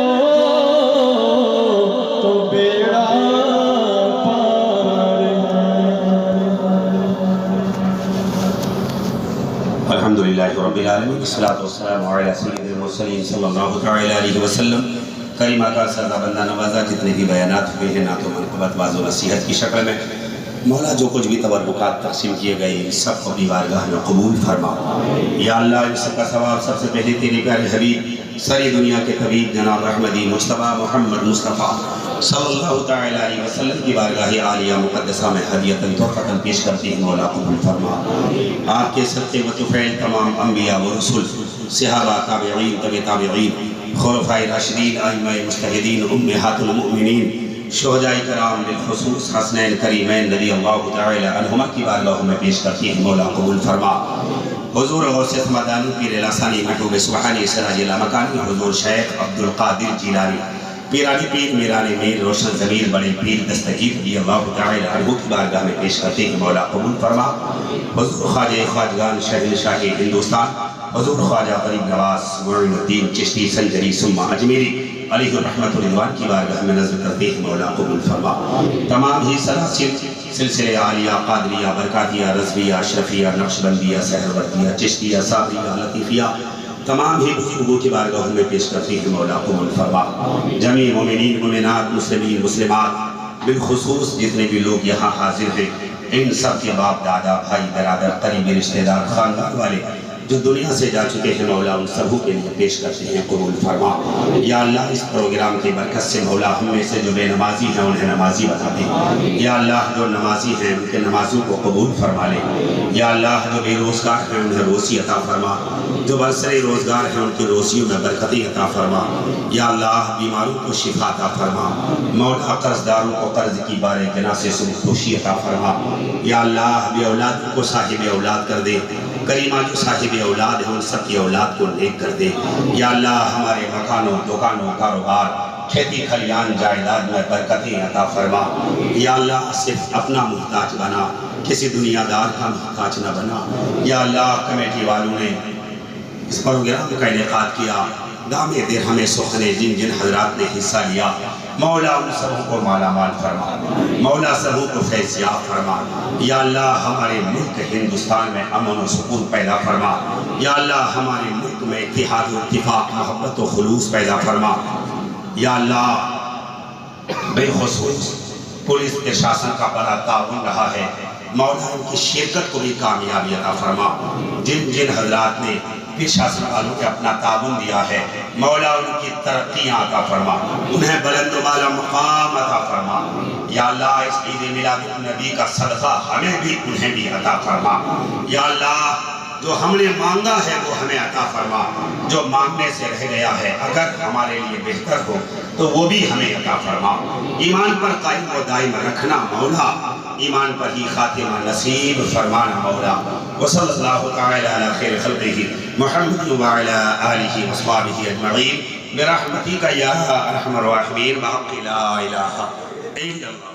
S5: تو بیڑا پار
S6: الحمدللہ رب العالمین، والصلاة والسلام علی سید المرسلین صلی اللہ تعالی علیہ وسلم۔ کریمہ کا سردہ بندہ نوازہ، جتنے بھی بیانات ہوئے ہیں نعت و منقبت واضح و نصیحت کی شکل میں، مولا جو کچھ بھی تبرکات تقسیم کیے گئے ان سب کو اپنی بارگاہ میں قبول فرما۔ یا اللہ ان سب کا ثواب سب سے پہلے تیرے پیارے حبیب ساری دنیا کے طبیب جناب احمدی مجتبیٰ محمد مصطفیٰ صلی اللہ تعالی علیہ وسلم کی بارگاہ عالیہ مقدسہ میں ہدیۃً تحفۃً پیش کرتے ہیں، مولا قبول فرما۔ آپ کے صدقے و طفیل تمام انبیاء و رسول، صحابہ، تابعین، تبع تابعین، خلفائے راشدین، ائمہ مجتہدین، امہات المؤمنین، شہداء کرام بالخصوص حسنین کریمین رضی اللہ تعالی عنہما کی بارگاہ میں پیش کرتے ہیں، مولا قبول فرما۔ حضور غوث احمدانی پیر لاسانی محبوب سبحانی سراج لامکانی، حضور شیخ عبدالقادر جیلانی پیرانی پیر میرانی میر روشن ضمیر بڑے پیر دستگیر رضی اللہ تعالی عنہ کی بارگاہ میں پیش کرتے ہیں، مولا قبول فرما۔ حضور خواجہ خواجگان شہنشاہ ہندوستان حضور خواجہ غریب نواز معین الدین چشتی سنجری ثم اجمیری علیہ الرحمت الرضوان کی بارگاہ میں نظر کرتے ہیں، مولا قبول فرما۔ تمام ہی سلاسل سلسلے عالیہ، قادریہ، برکاتیہ، رضویہ، اشرفیہ، نقشبندیہ، سہروردیہ، چشتیہ، صابریہ، لطیفیہ، تمام ہی بزرگوں کی بارگاہ میں پیش کرتی ہیں مولا قبول فرما جمیع مومنین مومنات مسلمین مسلمات بالخصوص جتنے بھی لوگ یہاں حاضر ہیں ان سب کے باپ دادا بھائی برادر قریبی رشتہ دار خاندان والے جو دنیا سے جا چکے ہیں مولا ان سبوں کے لیے پیش کرتے ہیں قبول فرما یا اللہ اس پروگرام کی برکت سے مولا ہم میں سے جو بے نمازی ہیں انہیں نمازی بنا دے یا اللہ جو نمازی ہیں ان کے نمازوں کو قبول فرما لے یا اللہ جو بے روزگار ہیں انہیں روزی عطا فرما جو برسر روزگار ہیں ان کی روزیوں میں برکتی عطا فرما یا اللہ بیماروں کو شفا عطا فرما مولا قرض داروں کو قرض کی بار گناہ سے خوشی عطا فرما یا اللہ بے اولاد کو صاحب اولاد کر دے کریمہ جو صاحب اولاد ہیں ان سب کی اولاد کو نیک کر دے یا اللہ ہمارے مکانوں دکانوں کاروبار کھیتی کھلیان جائیداد میں برکتیں عطا فرما یا اللہ صرف اپنا محتاج بنا کسی دنیا دار کا محتاج نہ بنا یا اللہ کمیٹی والوں نے اس پروگرام کا انعقاد کیا دامِ درہم سخنے جن جن حضرات نے حصہ لیا مولا ان سبوں کو مالا مال فرما مولا سبوں کو فیض یاب فرما یا اللہ ہمارے ملک ہندوستان میں امن و سکون پیدا فرما یا اللہ ہمارے ملک میں اتحاد و اتفاق محبت و خلوص پیدا فرما یا اللہ بے خصوص پولیس پرشاسن کا بڑا تعاون رہا ہے مولا ان کی شرکت کو بھی کامیابی عطا فرما جن جن حضرات نے پرشاسن والوں کے اپنا تعاون دیا ہے مولا ان کی ترقیاں عطا فرما انہیں بلند و بالا مقام عطا فرما یا اللہ اس عید میلاد النبی کا صدقہ ہمیں بھی انہیں بھی عطا فرما یا اللہ جو ہم نے مانگا ہے وہ ہمیں عطا فرما جو مانگنے سے رہ گیا ہے اگر ہمارے لیے بہتر ہو تو وہ بھی ہمیں عطا فرما ایمان پر قائم و دائم رکھنا مولا ایمان پر ہی خاتمہ نصیب فرمانا مولا وصلی اللہ تعالی علی خیر خلقہ محمد وعلی آلہ وصحبہ اجمعین برحمتک یا ارحم الراحمین بحق لا الہ الا اللہ